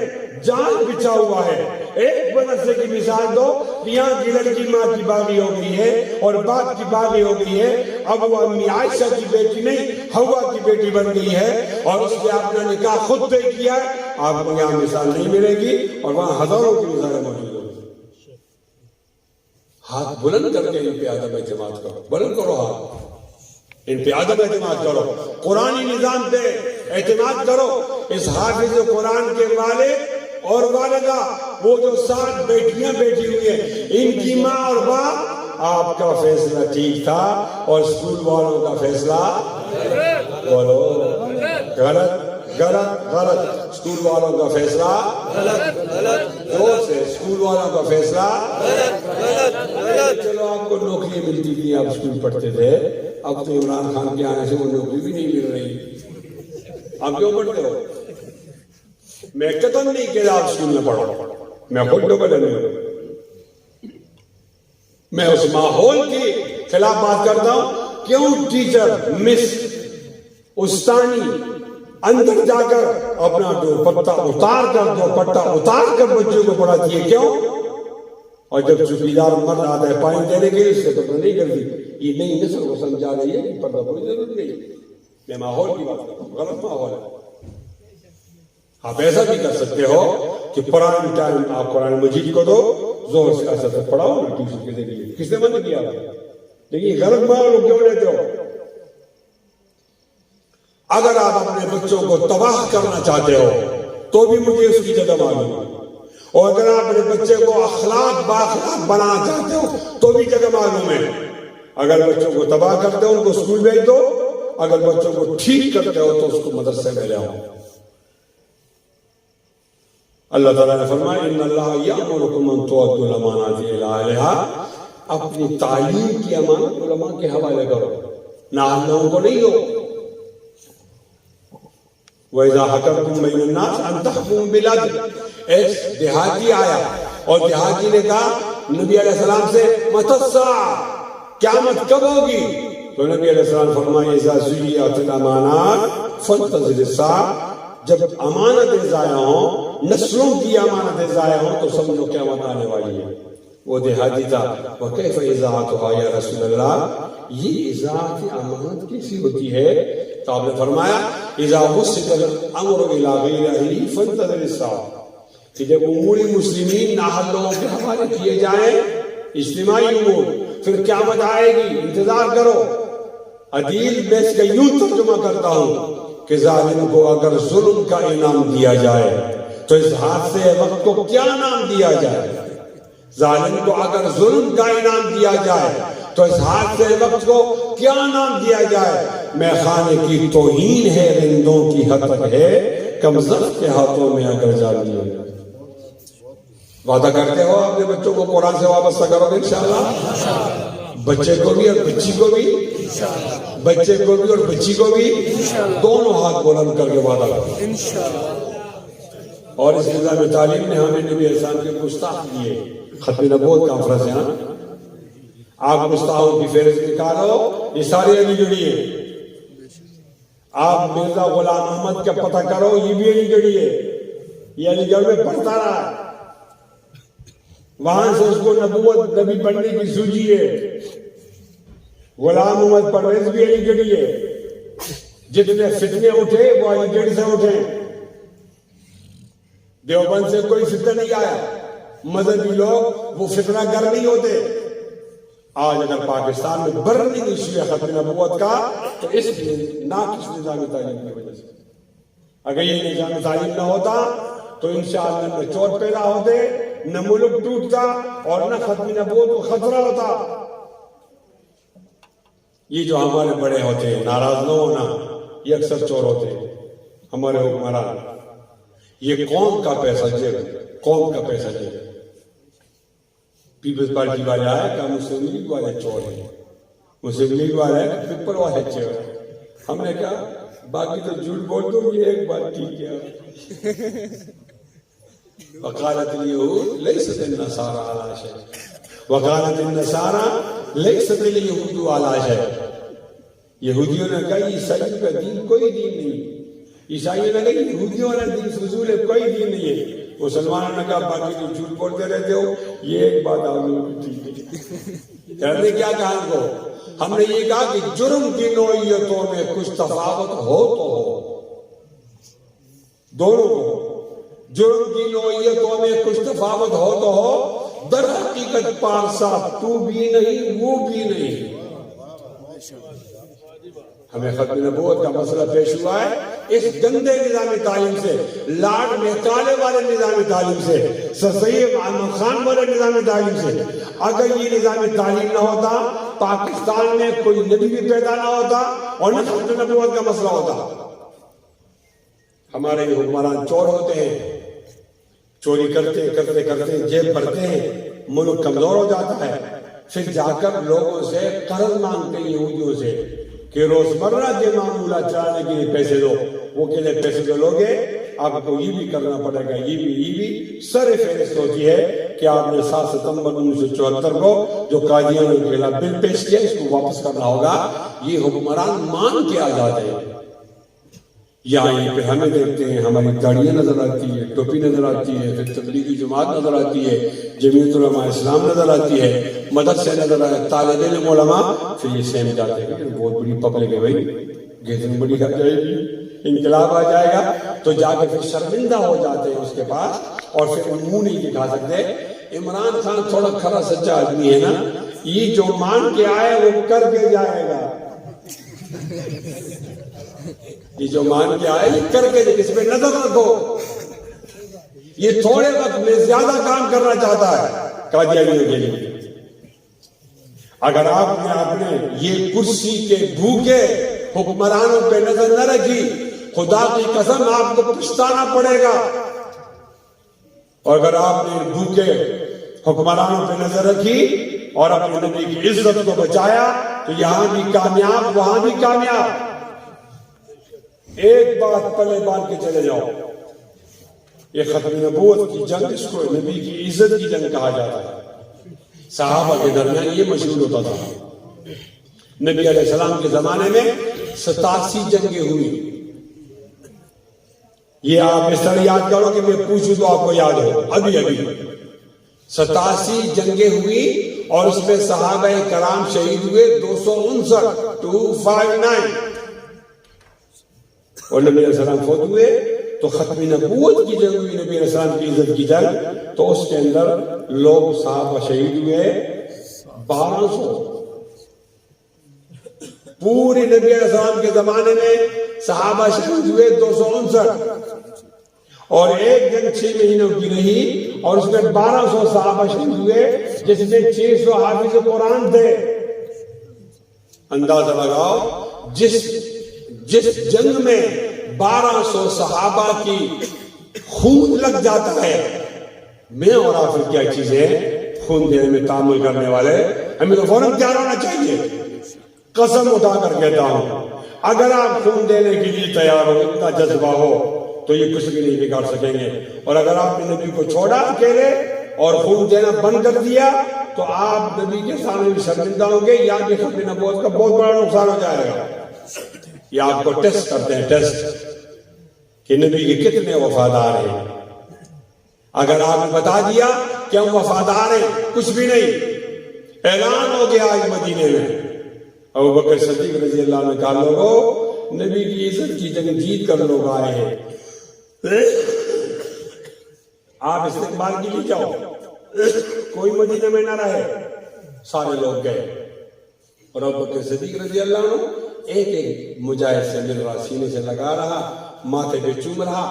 Speaker 1: جان بچا ہوا ہے، ایک مدرسے کی مثال دو، یہاں کی لڑکی ماں کی باغی ہو گئی ہے اور باپ کی باغی ہو گئی ہے، اب وہ امی عائشہ کی بیٹی نہیں حوا کی بیٹی بن گئی ہے، اور اس نے اپنا نکاح خود طے کیا ہے۔ آپ کو یہاں مثال نہیں ملے گی، اور وہاں ہزاروں کی مثالیں موجود ہیں۔ ہاتھ بلند کر کے ان پہ عدم اعتماد کرو، بلند کرو ہاتھ، ان پہ عدم اعتماد کرو، قرآنی نظام پہ اعتماد کرو۔ اس حافظ قرآن کے والد اور والدہ، وہ جو 7 بیٹیاں بیٹھی ہوئی ہیں، ان کی ماں اور باپ، آپ کا فیصلہ ٹھیک تھا اور اسکول والوں کا فیصلہ بولو غلط غلط غلط، اسکول والوں کا فیصلہ زور سے، اسکول والوں کا فیصلہ چلو آپ کو نوکری ملتی تھی، آپ اسکول پڑھتے تھے، اب تو عمران خان کے آنے سے وہ نوکری بھی نہیں مل رہی، آپ کیوں پڑھتے ہو؟ میں قدم نہیں کہ آپ اسکول میں پڑھو، میں خود ڈبل ہوں، میں اس ماحول کے خلاف بات کرتا ہوں۔ کیوں ٹیچر مس استانی اندر جا کر اپنا دوپٹہ اتار کر بچوں کو پڑھاتی ہے، کیوں؟ اور جب چوکیدار مرد آتا ہے پانی دینے کے لیے، اس سے پردہ نہیں کرتی، یہ نئی نسل کو سمجھا رہی ہے کہ پردہ کوئی ضرورت نہیں۔ میں ماحول کی بات کرتا ہوں، غلط ماحول ہے۔ آپ ایسا بھی کر سکتے ہو کہ پرائم ٹائم آپ قرآن مجید کو دو، زور سے اثر سے پڑھاؤ نا ٹیوشن کے ذریعے، کس نے منع کیا؟ لیکن غلط ماحول کو کیوں لیتے ہو؟ اگر آپ اپنے بچوں کو تباہ کرنا چاہتے ہو تو بھی مجھے اس کی جگہ معلوم ہے، اور اگر آپ اپنے بچے کو اخلاق باخلاق بنانا چاہتے ہو تو بھی جگہ معلوم ہے۔ اگر بچوں کو تباہ کرتے ہو ان کو اسکول بھیج دو، اگر بچوں کو ٹھیک کرتے ہو تو اس کو مدرسے میں لے آؤ۔ اللہ تعالیٰ نے فرمایا ان اللہ یأمرکم ان تؤدوا الامانات الی اہلہا، اپنی تعلیم کی امانت علماء کے حوالے کرو، نااہلوں کو نہیں دو۔ وَإِذَا حَكَمْتُم بَيْنَ النَّاسِ أَن تَحْكُمُوا بِالْعَدْلِ، ایک دیہاتی آیا اور دیہاتی نے کہا نبی علیہ السلام سے مَتَى السَّاعَةُ، قیامت کب ہوگی؟ تو نبی علیہ السلام فرمائے اِذَا ضُيِّعَتِ الْأَمَانَاتُ فَانْتَظِرِ السَّاعَةَ، جب امانتیں ضائع ہوں، نسلوں کی امانتیں ضائع ہوں تو سمجھو قیامت آنے والی ہے۔ وہ دیہاتی تھا، وَكَيْفَ إِذَاعَتُهَا يَا رسول اللہ، یہ اذاعت امانت کیسی ہوتی ہے؟ تو آپ نے فرمایا اذا وسط الامر الى غیر اہلی فانتظر الساعة، کہ جب امور مسلمین نااہل لوگوں کے حوالے کیے جائیں، اجتماعی امور، پھر قیامت آئے گی، انتظار کرو۔ عدیل میں اس کا یوں ترجمہ کرتا ہوں کہ ظالم کو اگر ظلم کا انعام دیا جائے تو اس حادثے وقت کو کیا نام دیا جائے؟ ظالم کو اگر ظلم کا انعام دیا جائے تو اس حادثے وقت کو کیا نام دیا جائے؟ میں خانے کی توہین ہے، رندوں کی حتک ہے، کمزخت کے ہاتھوں میں اگر جاتی ہے۔ وعدہ کرتے ہو اپنے بچوں کو قرآن سے وابستہ کرو گے انشاءاللہ؟ بچے کو بھی اور بچی کو بھی، بچے کو بھی اور بچی کو بھی، دونوں ہاتھ بلند کر کے وعدہ کرو۔ اور اس نظام تعلیم نے ہمیں نبی احسان کے گستاخ کیے، ختم نبوت کانفرنس ہے نا، آپ گستاخوں کی فہرست نکالو، یہ ساری علی گڑھی ہے۔ آپ مرزا غلام احمد کا پتہ کرو، یہ بھی علی گڑھی ہے، یہ علی گڑھ میں پڑھتا رہا ہے، وہاں سے اس کو نبوت نبی بننے کی سوجی ہے۔ غلام احمد پرویز بھی علی گڑھی ہے، جتنے فتنے اٹھے وہ علی گڑھ سے اٹھے، دیوبند سے کوئی فتنہ نہیں آیا، مذہبی لوگ وہ فتنہ گر نہیں ہوتے۔ آج اگر پاکستان میں برننگ ایشو ہے ختم نبوت کا تو اس ناقص نظام تعلیم کی وجہ سے، اگر یہ نظام تعلیم نہ ہوتا تو انشاءاللہ نہ چور پیدا ہوتے، نہ ملک ٹوٹتا اور نہ ختم نبوت کو خطرہ ہوتا۔ یہ جو ہمارے بڑے ہوتے ہیں ناراض نہ ہونا، یہ اکثر چور ہوتے ہیں ہمارے حکمران، یہ قوم کا پیسہ جیب، قوم کا پیسہ جیب۔ پیپلز پارٹی والے آئے کہ مسلم لیگ والے چور ہیں، مسلم لیگ والے پیپل والے چور ہیں۔ ہم نے کہا باقی تو جھوٹ بول دو، یہ ایک بات ٹھیک ہے۔ وقالت اليهود ليست النصارى على شيء وقالت النصارى ليست اليهود على شيء۔ یہودیوں نے کہا عیسائیوں کا دین کوئی دین نہیں، عیسائیوں نے کہا یہودیوں والا دین فضول ہے، کوئی دین نہیں ہے۔ مسلمانوں نے کہا باقی تو جھوٹ بولتے رہتے ہو، یہ ایک بات آپ لوگوں کی ٹھیک ہے۔ ہم نے کیا کہا ان کو؟ ہم نے یہ کہا کہ جرم کی نوعیتوں میں کچھ تفاوت ہو تو ہو، دونوں کو جرم کی نوعیتوں میں کچھ تفاوت ہو تو ہو، در حقیقت پارسا تو بھی نہیں وہ بھی نہیں۔ ہمیں ختم نبوت کا مسئلہ پیش ہوا ہے اس گندے نظام تعلیم سے، لاڈ مہتالے والے نظام تعلیم سے، سر سید احمد خان والے نظام تعلیم سے۔ اگر یہ نظام تعلیم نہ ہوتا پاکستان میں کوئی نبی بھی پیدا نہ ہوتا اور نہ ختم نبوت کا مسئلہ ہوتا۔ ہمارے حکمران چور ہوتے ہیں، چوری کرتے کرتے کرتے جیب بھرتے ہیں، ملک کمزور ہو جاتا ہے، پھر جا کر لوگوں سے قرض مانگتے ہیں یہودیوں سے کہ روزمرہ کے معمولات چلانے کے لیے پیسے دو۔ وہ کہتے ہیں پیسے تو لوگے، آپ کو یہ بھی کرنا پڑے گا، یہ بھی سر فہرست ہوتی ہے کہ آپ نے 7 ستمبر 1974 کو جو قادیانیوں کے خلاف بل پیش کیا اس کو واپس کرنا ہوگا۔ یہ حکمران مان کے آ جاتے ہیں، یہاں پہ ہمیں دیکھتے ہیں، ہماری داڑیاں نظر آتی ہے، ٹوپی نظر آتی ہے، پھر تبلیغی جماعت نظر آتی ہے، جمعیت علماء اسلام نظر آتی ہے، مدرسے نظر آئے، طالب علم علماء، پھر یہ سہم جاتے ہیں کہ بہت بڑی پبلک ہے بھائی، گیزن بڑی آ جائے گی، انقلاب آ جائے گا، تو جا کے پھر شرمندہ ہو جاتے ہیں اس کے پاس، اور پھر منہ نہیں دکھا سکتے۔ عمران خان تھوڑا کھرا سچا آدمی ہے نا، یہ جو مان کے آئے وہ کر کے جائے گا، یہ جو مان کے آئے یہ کر کے، اس پہ نظر رکھو۔ یہ تھوڑے وقت میں زیادہ کام کرنا چاہتا ہے قادیانیوں کے لیے۔ اگر آپ نے اپنے یہ کرسی کے بھوکے حکمرانوں پہ نظر نہ رکھی، خدا کی قسم آپ کو پچھتانا پڑے گا۔ اور اگر آپ نے بھوکے حکمرانوں پہ نظر رکھی اور اپنے نبی کی عزت کو بچایا تو یہاں بھی کامیاب وہاں بھی کامیاب۔ ایک بات پلے باندھ کے چلے جاؤ، یہ ختم نبوت کی جنگ، اس کو نبی کی عزت کی جنگ کہا جاتا ہے۔ صحابہ کے درمیان یہ مشہور ہوتا تھا۔ نبی علیہ السلام کے زمانے میں 87 جنگیں ہوئی۔ یہ آپ اس طرح یاد کرو کہ میں پوچھوں تو آپ کو یاد ہو، ابھی 87 جنگیں ہوئی اور اس میں صحابہ کرام شہید ہوئے 259 اور نبی علیہ السلام فوت ہوئے۔ تو ختم نبوت کی جنگ ہوئی، نبی علیہ السلام کی عزت کی جنگ، تو اس کے اندر لوگ صحابہ شہید ہوئے 1200۔ پوری نبی علیہ السلام کے زمانے میں صحابہ شہید ہوئے 259 اور ایک جنگ 6 مہینوں کی رہی اور اس میں 1200 صحابہ شہید ہوئے، جس میں 600 حافظ قرآن تھے۔ اندازہ لگاؤ جس جنگ میں 1200 صحابہ کی خون لگ جاتا ہے، میں اور آپ کیا چیزیں خون دینے میں تعامل کرنے والے ہمیں تو فوراً تیار ہونا چاہیے. قسم اٹھا کر کہتا ہوں اگر آپ خون دینے کے لیے تیار ہو, اتنا جذبہ ہو, تو یہ کچھ بھی نہیں بگاڑ سکیں گے. اور اگر آپ نے نبی کو چھوڑا اکیلے اور خون دینا بند کر دیا تو آپ نبی کے سامنے بھی شرمندہ ہوں گے, یا بھی ختم نبوت کا بہت بڑا نقصان ہو جائے گا. یہ آپ کو ٹیسٹ کرتے ہیں, ٹیسٹ کہ نبی کے کتنے وفادار ہیں. اگر آپ نے بتا دیا کہ ہم وفادار ہیں, کچھ بھی نہیں, اعلان ہو گیا آج مدینے میں. ابو بکر صدیق رضی اللہ عنہ نے کہا لوگوں نبی کی عزت کی جنگ جیت کر لوگ آئے ہیں, آپ استقبال کے لیے جاؤ. کوئی مدینہ میں نہ رہے, سارے لوگ گئے. اور ابو بکر صدیق رضی اللہ عنہ ایک ایک مجاہد سے مل رہا, سینے سے لگا رہا, ماتھے پہ چوم رہا.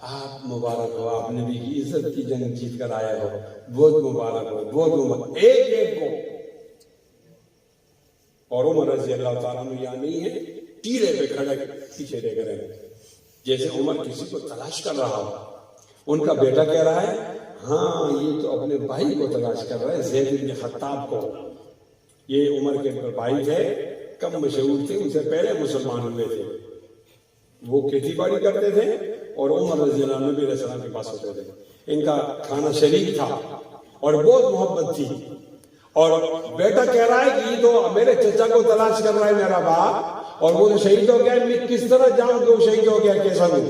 Speaker 1: آپ مبارک ہو, آپ نبی کی عزت کی جنگ جیت کر آئے ہو, بہت مبارک ہو, بہت مبارک. ایک ایک کو. اور عمر رضی اللہ تعالیٰ عنہ یہاں نہیں ہے, ٹیرے پہ کھڑے پیچھے دیکھ رہے ہیں, جیسے عمر کسی کو تلاش کر رہا ہو. ان کا بیٹا کہہ رہا ہے ہاں یہ تو اپنے بھائی کو تلاش کر رہا ہے, زید بن خطاب کو. یہ عمر کے بھائی تھے, کم مشہور تھے, ان سے پہلے مسلمان ہوئے تھے. وہ کھیتی باڑی کرتے تھے اور عمر رضی اللہ عنہ نبی علیہ السلام کے پاس ہوتے تھے. ان کا کھانا شریک تھا اور بہت محبت تھی. اور بیٹا کہہ رہا ہے کہ یہ تو میرے چچا کو تلاش کر رہا ہے میرا باپ, اور وہ شہید ہو گیا, میں کس طرح جاؤں کہ وہ شہید ہو گیا, کیسا ہوں.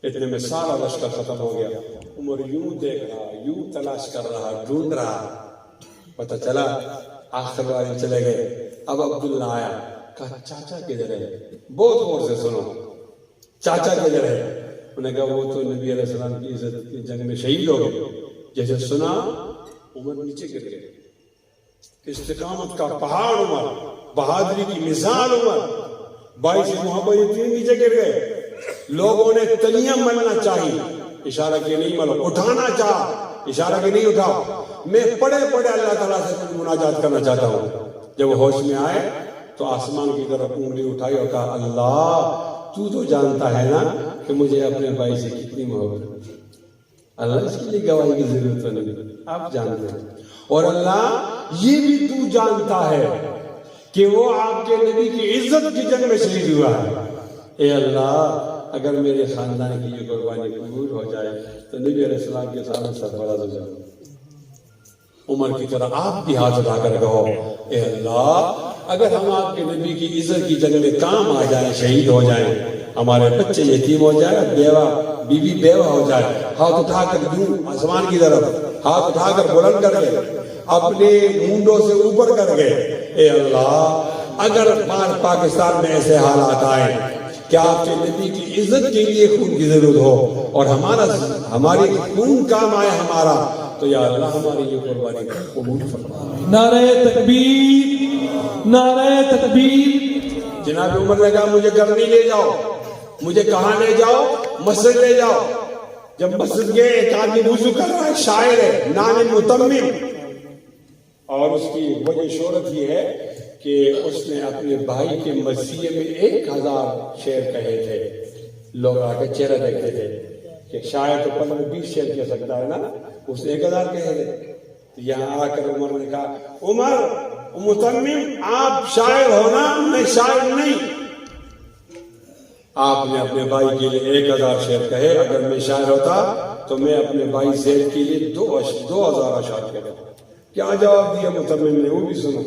Speaker 1: اتنے میں سارا لشکر ختم ہو گیا. عمر یوں دیکھ رہا, یوں تلاش کر رہا, ڈھونڈ رہا. پتہ چلا آخر والے چلے گئے. اب عبداللہ آیا, کہا چاچا کدھر ہے, بہت غور سے سنو, چاچا کدھر ہے. انہوں نے کہا وہ تو نبی علیہ السلام کی عزت کی جنگ میں شہید ہو گئے. جیسے سنا عمر نیچے گر گئے. استقامت کا پہاڑ عمر, بہادری کی مثال عمر, بائی سے محبت اتنی نیچے گر گئے. لوگوں نے تلیاں ملنا چاہی, اشارہ کہ نہیں ملو, اٹھانا چاہ, اشارہ کہ نہیں اٹھاؤ. میں پڑے پڑے اللہ تعالیٰ سے کچھ مناجات کرنا چاہتا ہوں. جب وہ ہوش میں آئے تو آسمان کی طرف انگلی اٹھائی اور کہا اللہ تو جانتا ہے نا کہ مجھے اپنے بھائی سے کتنی محبت ہے. اللہ اس کے لیے گواہی کی ضرورت نہیں, آپ جانتے ہیں. اور اللہ یہ بھی تو جانتا ہے کہ وہ آپ کے نبی کی عزت کی جنگ میں شہید ہوا ہے. اے اللہ اگر میرے خاندان کی یہ قربانی قبول ہو جائے تو نبی علیہ السلام کے سامنے سرفراز ہو جائے. عمر کی طرح آپ بھی ہاتھ اٹھا کر کہو اے اللہ اگر ہم آپ کے نبی کی عزت کی جنگ میں کام آ جائیں, شہید ہو جائیں, ہمارے بچے یتیم ہو جائے, بیوہ بیوی بیوہ ہو جائے, ہاتھ اٹھا کر دوں آسمان کی طرف, ہاتھ اٹھا کر بلند کر گئے, اپنے مونڈوں سے اوپر کر گئے. اے اللہ اگر پاکستان میں ایسے حالات آئے کہ آپ کے نبی کی عزت کے لیے خون کی ضرورت ہو اور ہماری خون کام آئے ہمارا, تو یا اللہ ہماری یہ قربانی قبول فرما.
Speaker 3: نعرہ تکبیر, نعرہ تکبیر.
Speaker 1: جناب عمر نے کہا مجھے گھر نہیں لے جاؤ, مجھے کہاں لے جاؤ, مسجد لے جاؤ. جب مسجد گئے ایک آدمی وضو کر رہا ہے, شاعر ہے, نام متمم, اور اس کی وجہ شہرت یہ ہے کہ اس نے اپنے بھائی کے مرثیے میں 1000 شعر کہے تھے. لوگ آ کے چہرہ دیکھتے تھے کہ شاعر تو 15-20 شعر کہہ سکتا ہے نا, اس نے 1000 کہے تھے. یہاں آ کر عمر نے کہا عمر متمم آپ شاعر ہونا, میں شاعر نہیں. آپ نے اپنے بھائی کے لیے 1000 شعر کہے, اگر میں شاعر ہوتا تو میں اپنے بھائی زید کے لیے 2000 اشعار کہتا. کیا جواب دیا متمم نے, وہ بھی سنو.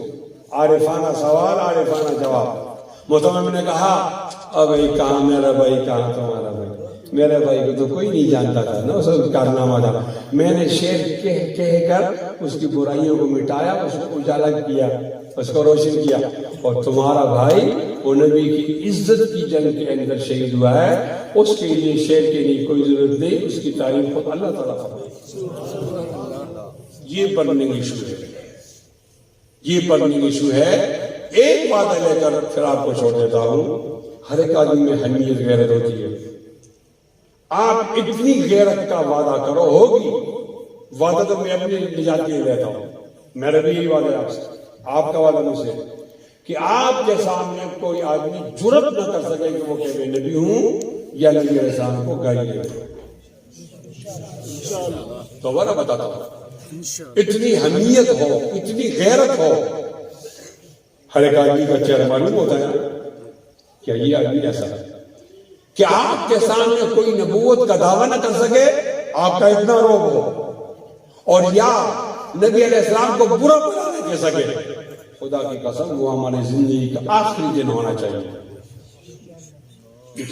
Speaker 1: عارفانہ سوال, عارفانہ جواب. متمم نے کہا ابھی کہاں میرا بھائی, کہاں تمہارا بھائی, میرے بھائی کو تو کوئی نہیں جانتا تھا نا, اس کا کارنامہ تھا. میں نے شعر کہہ کر اس کی برائیوں کو مٹایا, اس کو اجالا کیا, اس کو روشن کیا. اور تمہارا بھائی وہ نبی کی عزت کی جنگ کے اندر شہید ہوا ہے, اس کے لیے شعر کے لیے کوئی ضرورت نہیں, اس کی تعریف خود اللہ تعالیٰ فرمائے. یہ برننگ ایشو ہے, یہ برننگ ایشو ہے. ایک وعدہ لے کر پھر آپ کو چھوڑ دیتا ہوں. ہر ایک آدمی میں حمیت غیرت ہوتی ہے. آپ اتنی غیرت کا وعدہ کرو, ہوگی وعدہ تو میں اپنی نجات کے لیے لیتا ہوں. میرا بھی یہی وعدہ ہے آپ سے, آپ کا وعدہ مجھ سے, کہ آپ کے سامنے کوئی آدمی جرأت نہ کر سکے کہ وہ کہ میں نبی ہوں یا نبی علیہ السلام کو گالی دے. تو بڑا بتاتا ہوں اتنی حمیت ہو, اتنی غیرت ہو. ہر ایک آدمی کا چہرہ معلوم ہوتا ہے کیا یہ آدمی ایسا ہے کہ آپ کے سامنے کوئی نبوت کا دعویٰ نہ کر سکے, آپ کا اتنا روب ہو, اور یا نبی علیہ السلام کو برا بلا نہ کہہ سکے. خدا کی قسم وہ ہماری زندگی کا آخری دن ہونا چاہیے.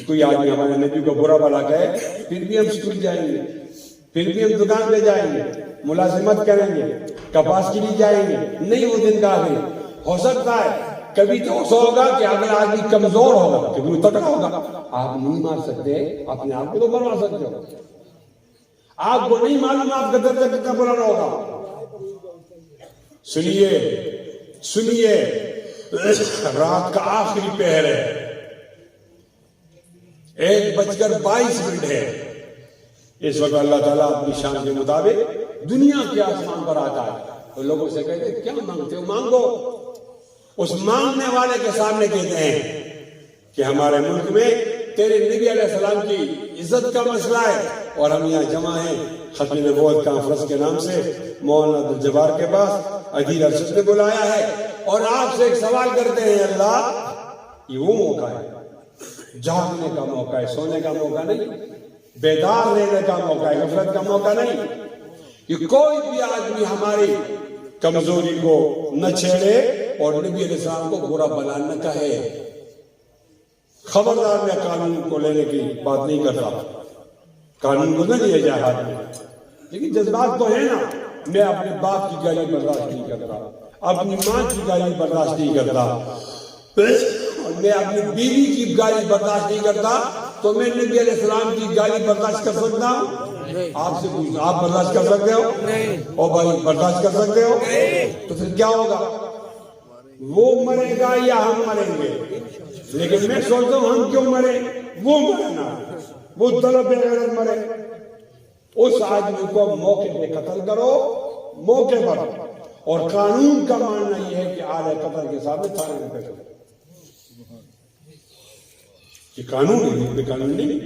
Speaker 1: کوئی آدمی ہمارے نبی کو برا بلا کہے, پھر بھی ہم اسکول جائیں گے, پھر بھی ہم دکان پہ جائیں گے, ملازمت کریں گے, کپاس کے لیے جائیں گے. نہیں, وہ دن کا آخری ہو سکتا ہے کبھی تو ایسا ہوگا کہ اگر آدمی کمزور ہوگا, کبھی وہ تکڑا ہوگا, آپ نہیں مار سکتے, اپنے آپ کو تو مروا سکتے ہو. آپ کو نہیں معلوم آپ کا درجہ کتنا بلند ہوگا. سنیے سنیے, رات کا آخری پہر ہے, 1:22 ہے. اس وقت اللہ تعالیٰ اپنی شان کے مطابق دنیا کے آسمان پر آتا ہے اور لوگوں سے کہتے ہیں کیا مانگتے ہو, مانگو. اس مانگنے والے کے سامنے کہتے ہیں کہ ہمارے ملک میں تیرے نبی علیہ السلام کی عزت کا مسئلہ ہے اور ہم یہاں جمع ہیں ختم نبوت کانفرنس کے نام سے مولانا عبدالجبار کے پاس. ادھیر ارشد نے بلایا ہے اور آپ سے ایک سوال کرتے ہیں, اللہ یہ وہ موقع ہے, جاگنے کا موقع ہے, سونے کا موقع نہیں, بیدار رہنے کا موقع ہے, غفلت کا موقع نہیں. کہ کوئی بھی آدمی ہماری کمزوری کو نہ چھیڑے اور نبی علیہ السلام کو برا بلا نہ کہے. خبردار, میں قانون کو لینے کی بات نہیں کرتا, قانون کو نہ لیا جائے ہاتھ میں, لیکن جذبات تو ہے نا. میں اپنے باپ کی گالی برداشت نہیں کرتا, اپنی ماں کی گالی برداشت نہیں کرتا, میں اپنی بیوی کی گالی برداشت نہیں کرتا, تو میں نبی علیہ السلام کی گالی برداشت کر سکتا ہوں؟ آپ سے پوچھتا, آپ برداشت کر سکتے ہو؟ او بھائی برداشت کر سکتے ہو؟ تو پھر کیا ہوگا, وہ مرے گا یا ہم مریں گے؟ لیکن میں سوچتا ہوں ہم کیوں مرے, وہ مرے نا, وہ طلب غیرت مرے. اس آدمی کو موقع پہ قتل کرو, موقع پر. اور قانون کا ماننا یہ ہے کہ آلے قتل کے سامنے تھانے میں پیش کرو. یہ قانون ہے, یہ قانون نہیں.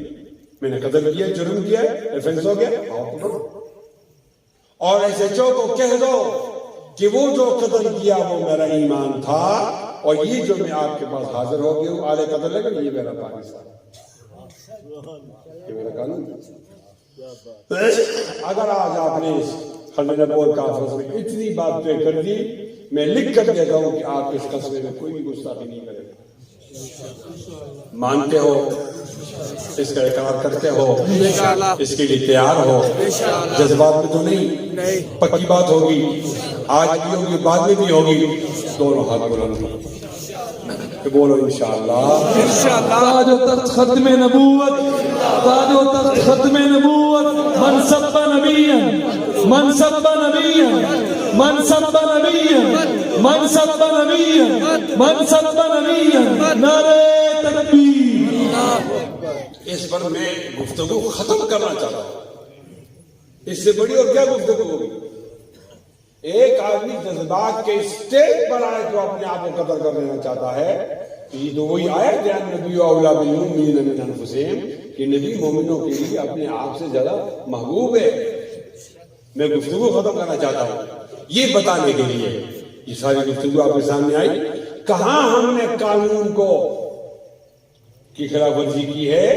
Speaker 1: میں نے قتل کیا, جرم کیا, ایفنس ہو گیا, اور ایسے چو کو کہہ دو کہ وہ جو قتل کیا وہ میرا ایمان تھا, اور یہ جو میں آپ کے پاس حاضر ہو گیا ہوں آلے قتل لے کر, یہ میرا پاکستان, یہ میرا قانون. اگر آج آپ نے اس ختم نبوت کانفرنس میں اتنی بات طے کر دی, میں لکھ کر دیتا ہوں کہ آپ اس قصبے میں کوئی بھی گستاخی نہیں کرے گا. مانتے ہو, اس کا اقرار کرتے ہو, اس کے لیے تیار ہو, جذبات میں تو نہیں, پکی بات ہوگی, آج بھی ہوگی, بعد میں بھی ہوگی. دونوں ہاتھ بلند کرو, بولو انشاءاللہ.
Speaker 3: تاج و تخت ختم نبوت, تاج و تخت ختم نبوت. من سب نبیا, من سب نبیا, من سب نبیا, من سب نبیا, من سب نبیا. نعرہ تکبیر.
Speaker 1: اس پر میں گفتگو ختم کرنا چاہتا ہوں. اس سے بڑی اور کیا گفتگو ہوگی. ایک آدمی جذبات کے اسٹیج پر آئے تو اپنے آپ کو قتل کر لینا چاہتا ہے. یہ تو وہی آیت ہے, نبی اولا بالمؤمنین من انفسہم, کہ نبی مومنوں کے لیے اپنے آپ سے زیادہ محبوب ہے. میں گفتگو ختم کرنا چاہتا ہوں یہ بتانے کے لیے. یہ ساری گفتگو آپ کے سامنے آئی. کہاں ہم نے قانون کو کی خلاف ورزی کی ہے,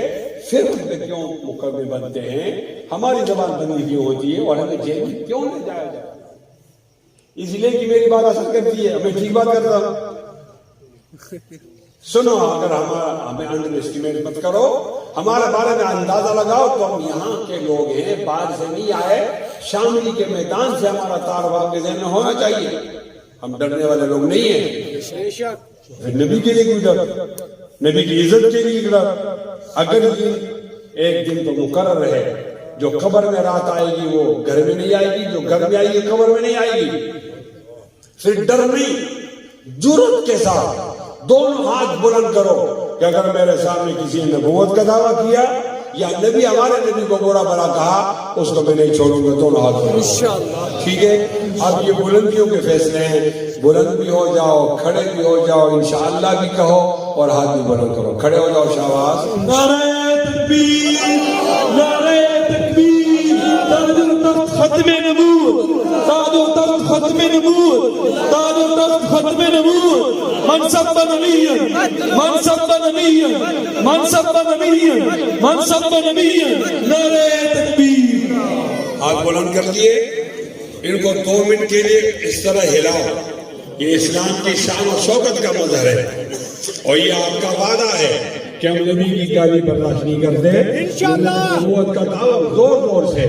Speaker 1: پھر ہم پہ کیوں مقدمے بنتے ہیں, ہماری زبان بندی کیوں ہوتی ہے, اور ہمیں جیل میں کیوں لے جایا جاتا ہے؟ اس لیے کہ میری بات اثر کرتی ہے, میں ٹھیک بات کرتا ہوں. سنو, اگر ہمیں انڈر اسٹیمیٹ مت کرو, ہمارے بارے میں اندازہ لگاؤ تو ہم یہاں کے لوگ ہیں, باہر سے نہیں آئے. شاملی کے میدان سے ہمارا تعارف آپ کے ذہن میں ہونا چاہیے. ہم ڈرنے والے لوگ نہیں ہیں. نبی کے لیے کوئی ڈر, نبی کی عزت کے لیے ڈر. اگر ایک دن تو مقرر ہے, جو قبر میں رات آئے گی وہ گھر میں نہیں آئے گی, جو گھر میں آئے گی قبر میں نہیں آئے گی. پھر ڈر نہیں, جرأت کے ساتھ دونوں ہاتھ بلند کرو کہ اگر میرے سامنے کسی نے نبوت کا دعویٰ کیا یا نبی ہمارے نبی کو برا بھلا کہا, اس کو میں نہیں چھوڑوں گا. دونوں ہاتھ بلند, ٹھیک ہے. اب یہ بلندیوں کے فیصلے ہیں, بلند بھی ہو جاؤ, کھڑے بھی ہو جاؤ, انشاءاللہ بھی کہو اور ہاتھ بھی بلند کرو. کھڑے ہو جاؤ, شاباش.
Speaker 3: نعرہ تکبیر, نعرہ تکبیر. تاج و تخت ختم نبوت، تاج و تخت ختم نبوت، تاج و تخت ختم نبوت، من سب نبیا، من سب نبیا، من سب نبیا، من سب نبیا، نعرہ تکبیر۔
Speaker 1: ہاتھ بلند کر دیے، ان کو 2 منٹ کے لیے اس طرح ہلاؤ۔ یہ اسلام کی شان و شوکت کا مظہر ہے، اور یہ آپ کا وعدہ ہے کہ ہم نبی کی گالی برداشت نہیں کرتے۔ انشاءاللہ نبوت کا دعویٰ زور زور سے۔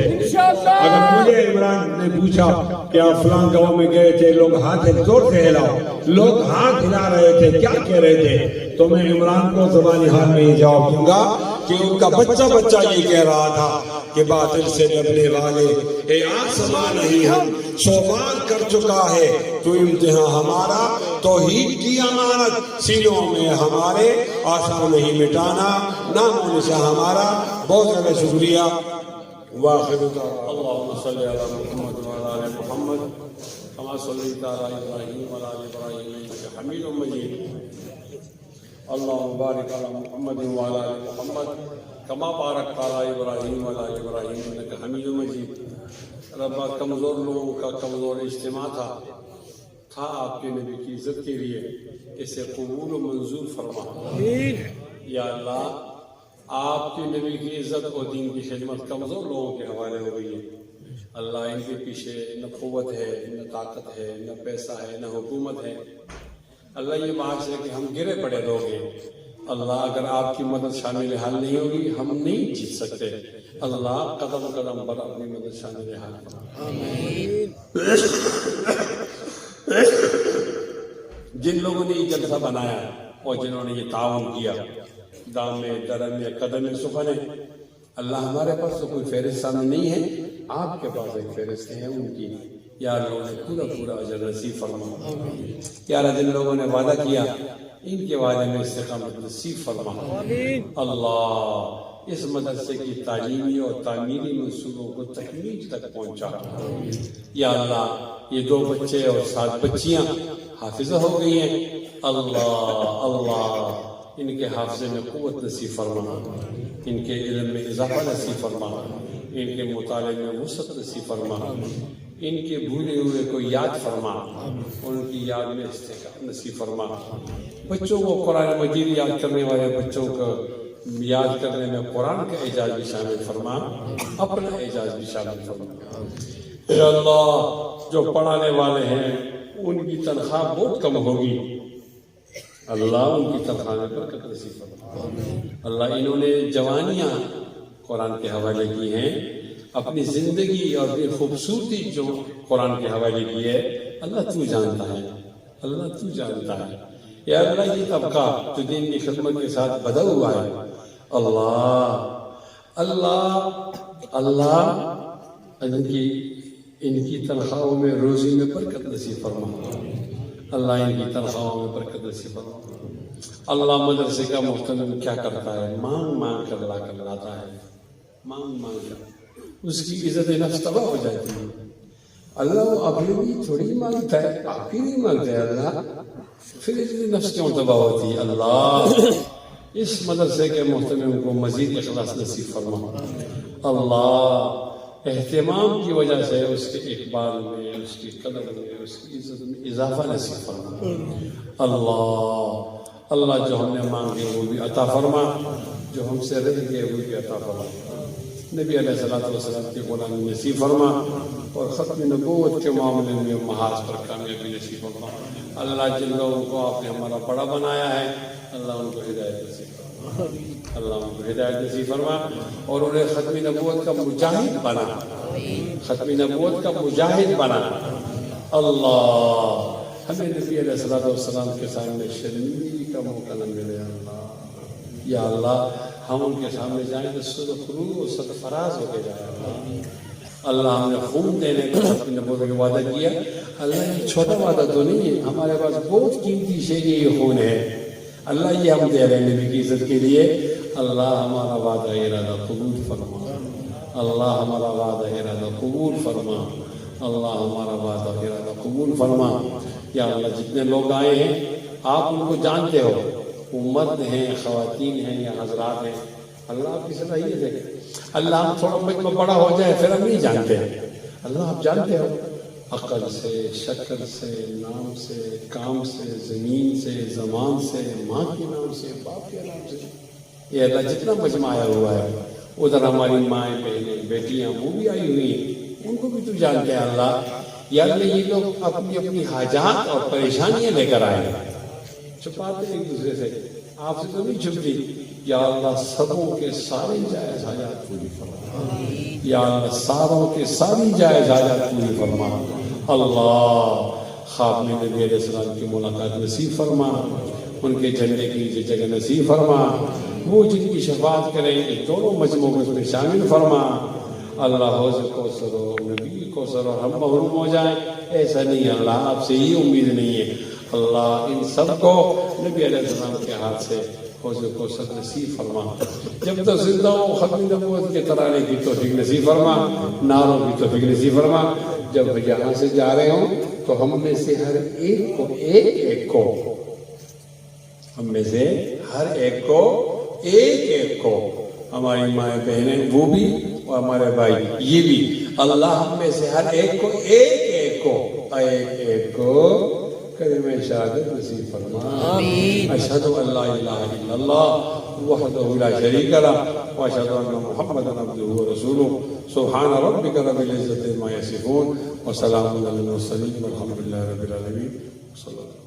Speaker 1: اگر مجھے عمران نے پوچھا کہ آپ فلان گاؤں میں گئے تھے، لوگ ہاتھ زور سے ہلاؤ، لوگ ہاتھ ہلا رہے تھے، کیا کہہ رہے تھے، تو میں عمران کو زبانی حال میں یہ جواب دوں گا کہ ان کا بچہ یہ کہہ رہا تھا کہ باطل سے ڈرنے والے اے آسمان نہیں ہم سوال کر چکا ہے تو امتحان ہمارا، توحید کی امانت سینوں میں ہمارے آسان نہیں مٹانا، نام و نشاں ہمارا۔ بہت زیادہ شکریہ۔ واخر دعوانا اللہم صلی علی محمد وعلی آل محمد کما صلیت علی ابراہیم وعلی آل ابراہیم انک حمید مجید۔ اللہم بارک علی محمد وعلی آل محمد کما بارکت علی ابراہیم وعلی آل ابراہیم انک حمید مجید۔ ربا کمزور لوگوں کا کمزور اجتماع تھا آپ کے نبی کی عزت کے لیے، اسے قبول و منظور فرما۔ یا اللہ آپ کے نبی کی عزت اور دین کی خدمت کمزور لوگوں کے حوالے ہو گئی ہے۔ اللہ ان کے پیچھے نہ قوت ہے، نہ طاقت ہے، نہ پیسہ ہے، نہ حکومت ہے۔ اللہ یہ معاذ ہے کہ ہم گرے پڑے لوگ ہیں۔ اللہ اگر آپ کی مدد شامل حال نہیں ہوگی ہم نہیں جیت سکتے۔ اللہ قدم قدم پر اپنی مدد شامل حال کرو۔ جن لوگوں نے یہ جلسہ بنایا اور جنہوں نے یہ تعاون کیا، دام میں درم میں قدم میں سخن ہے، اللہ ہمارے پاس تو کوئی فہرست سامنے نہیں ہے، آپ کے پاس ایک فہرست ہے ان کی۔ یا اللہ نے پورا اجر نصیب فرما۔ یا اللہ جن لوگوں نے وعدہ کیا ان کے وعدے میں استقامت نصیب فرما۔ اللہ اس مدرسے کی تعلیمی اور تعمیری منصوبوں کو تکمیل تک پہنچا۔ یا اللہ یہ 2 بچے اور 7 بچیاں حافظہ ہو گئی ہیں، اللہ ان کے حافظے میں قوت نصیب فرما، ان کے علم میں اضافہ نصیب فرما، ان کے مطالعے میں وسعت نصیب فرما، ان کے بھولے ہوئے کو یاد فرما، ان کی یاد میں استحقاق نصیب فرما۔ بچوں کو قرآن مجید یاد کرنے والے بچوں کو یاد کرنے میں قرآن کا اعجاز بھی شامل فرما، اپنا اعجاز بھی شامل فرما۔ اے اللہ جو پڑھانے والے ہیں ان کی تنخواہ بہت کم ہوگی، اللہ ان کی تنخواہ میں برکت نصیب فرما۔ اللہ انہوں نے جوانیاں قرآن کے حوالے کی ہیں، اپنی زندگی اور اپنی خوبصورتی جو قرآن کے حوالے کی ہے، اللہ تو جانتا ہے، اللہ تو جانتا ہے۔ یا اللہ یہ طبقہ جو دین کی خدمت کے ساتھ بدا ہوا ہے، اللہ ان کی تنخواہوں میں روزی میں برکت نصیب فرما، اللہ ان کی تنخواہوں میں برکت نصیب فرما۔ اللہ مدرسے کا محترم کیا کرتا ہے، مانگ کر لا کر لاتا ہے، مانگ کر، اس کی عزت نفس تباہ ہو جاتی ہے۔ اللہ وہ اپنے بھی تھوڑی مانگتا ہے، آپ کی نہیں مانگتا ہے اللہ، پھر عزت نفس کیوں تباہ ہوتی ہے؟ اللہ اس مدرسے کے محترم کو مزید اخلاص نصیب فرما۔ اللہ اہتمام کی وجہ سے اس کے اقبال میں، اس کی قدر میں، اس کی عزت میں اضافہ نصیب فرما۔ اللہ جو ہم نے مانگے وہ بھی عطا فرما، جو ہم سے رہ گئے وہ بھی عطا فرما۔ نبی علیہ السلام کی غلامی نصیب فرما، اور ختم نبوت کے معاملے میں محاذ پر کامیابی نصیب فرما۔ اللہ جن لوگوں کو آپ نے ہمارا بڑا بنایا ہے، اللہ ان کو ہدایت نصیب فرما، اللہ ان کو ہدایت نصیب فرما، اور انہیں ختم نبوت کا مجاہد بنا، ختم نبوت کا مجاہد بنا۔ اللہ ہمیں نبی علیہ السلام کے سامنے شرمندگی کا موقع نہ ملے۔ اللہ یا اللہ ہم ان کے سامنے جائیں تو سرخرو و سرفراز ہو کے جائیں۔ اللہ ہم نے خون دینے کا ختم نبوت کا وعدہ کیا، اللہ یہ چھوٹا وعدہ تو نہیں ہے، ہمارے پاس بہت قیمتی شے یہ خون ہے، اللہ یہ ہم دے رہے ہیں نبی کی عزت کے لیے۔ اللہ ہمارا وعدہ ارادہ قبول فرما، اللہ ہمارا وعدہ ارادہ قبول فرما، اللہ ہمارا وعدہ ارادہ قبول فرما۔ یا اللہ جتنے لوگ آئے ہیں آپ ان کو جانتے ہو، وہ مرد ہیں، خواتین ہیں یا حضرات ہیں، اللہ آپ کی صلاحیت ہے۔ اللہ ہم تھوڑا بچہ بڑا ہو جائے پھر ہم نہیں جانتے ہیں، اللہ آپ جانتے ہو عقل سے، شکل سے، نام سے، کام سے، زمین سے، زمان سے، ماں کے نام سے، باپ کے نام سے، یہ اللہ جتنا مجمع آیا ہوا ہے، ادھر ہماری مائیں بہنیں بیٹیاں وہ بھی آئی ہوئی ہیں، ان کو بھی تو جانتے ہیں اللہ۔ یا اللہ یہ لوگ اپنی اپنی حاجات اور پریشانیاں لے کر آئے ہیں، چھپاتے ایک دوسرے سے، آپ سے تو نہیں چھپتی۔ یا اللہ سبوں کے سارے جائز حاجات پوری فرما، یا اللہ ساروں کے ساری جائز حاجات پوری فرما۔ اللہ خواب میں نبی علیہ السلام کی ملاقات نصیب فرما، ان کے جھنڈے کی نیچے جگہ نصیب فرما، وہ جن کی شفاعت کریں گے دونوں مجموعوں میں اس میں شامل فرما۔ اللہ حوض کوثر و نبی کوثر اور ہم محروم ہو جائیں، ایسا نہیں اللہ، آپ سے یہ امید نہیں ہے۔ اللہ ان سب کو نبی علیہ السلام کے ہاتھ سے حوض کوثر نصیب فرما، جب تک زندہ ہوں ختم نبوت کے ترانے کی توفیق نصیب فرما، ناروں کی توفیق نصیب فرما۔ جب یہاں سے جا رہے ہوں تو ہم میں سے ہر ایک کو ایک کو ہم میں سے ہر ایک کو ہماری مائیں بہنیں وہ بھی اور ہمارے بھائی یہ بھی، اللہ ہم میں سے ہر ایک کو کلمہ شہادت نصیب فرما۔ اشہد ان لا الہ الا اللہ وحدہ لا شریک لہ واشہد ان محمدا عبدہ ورسولہ۔ سبحان ربک رب العزۃ عما یصفون وسلام علی المرسلین والحمد للہ رب العالمین۔ صلی اللہ علیہ وسلم۔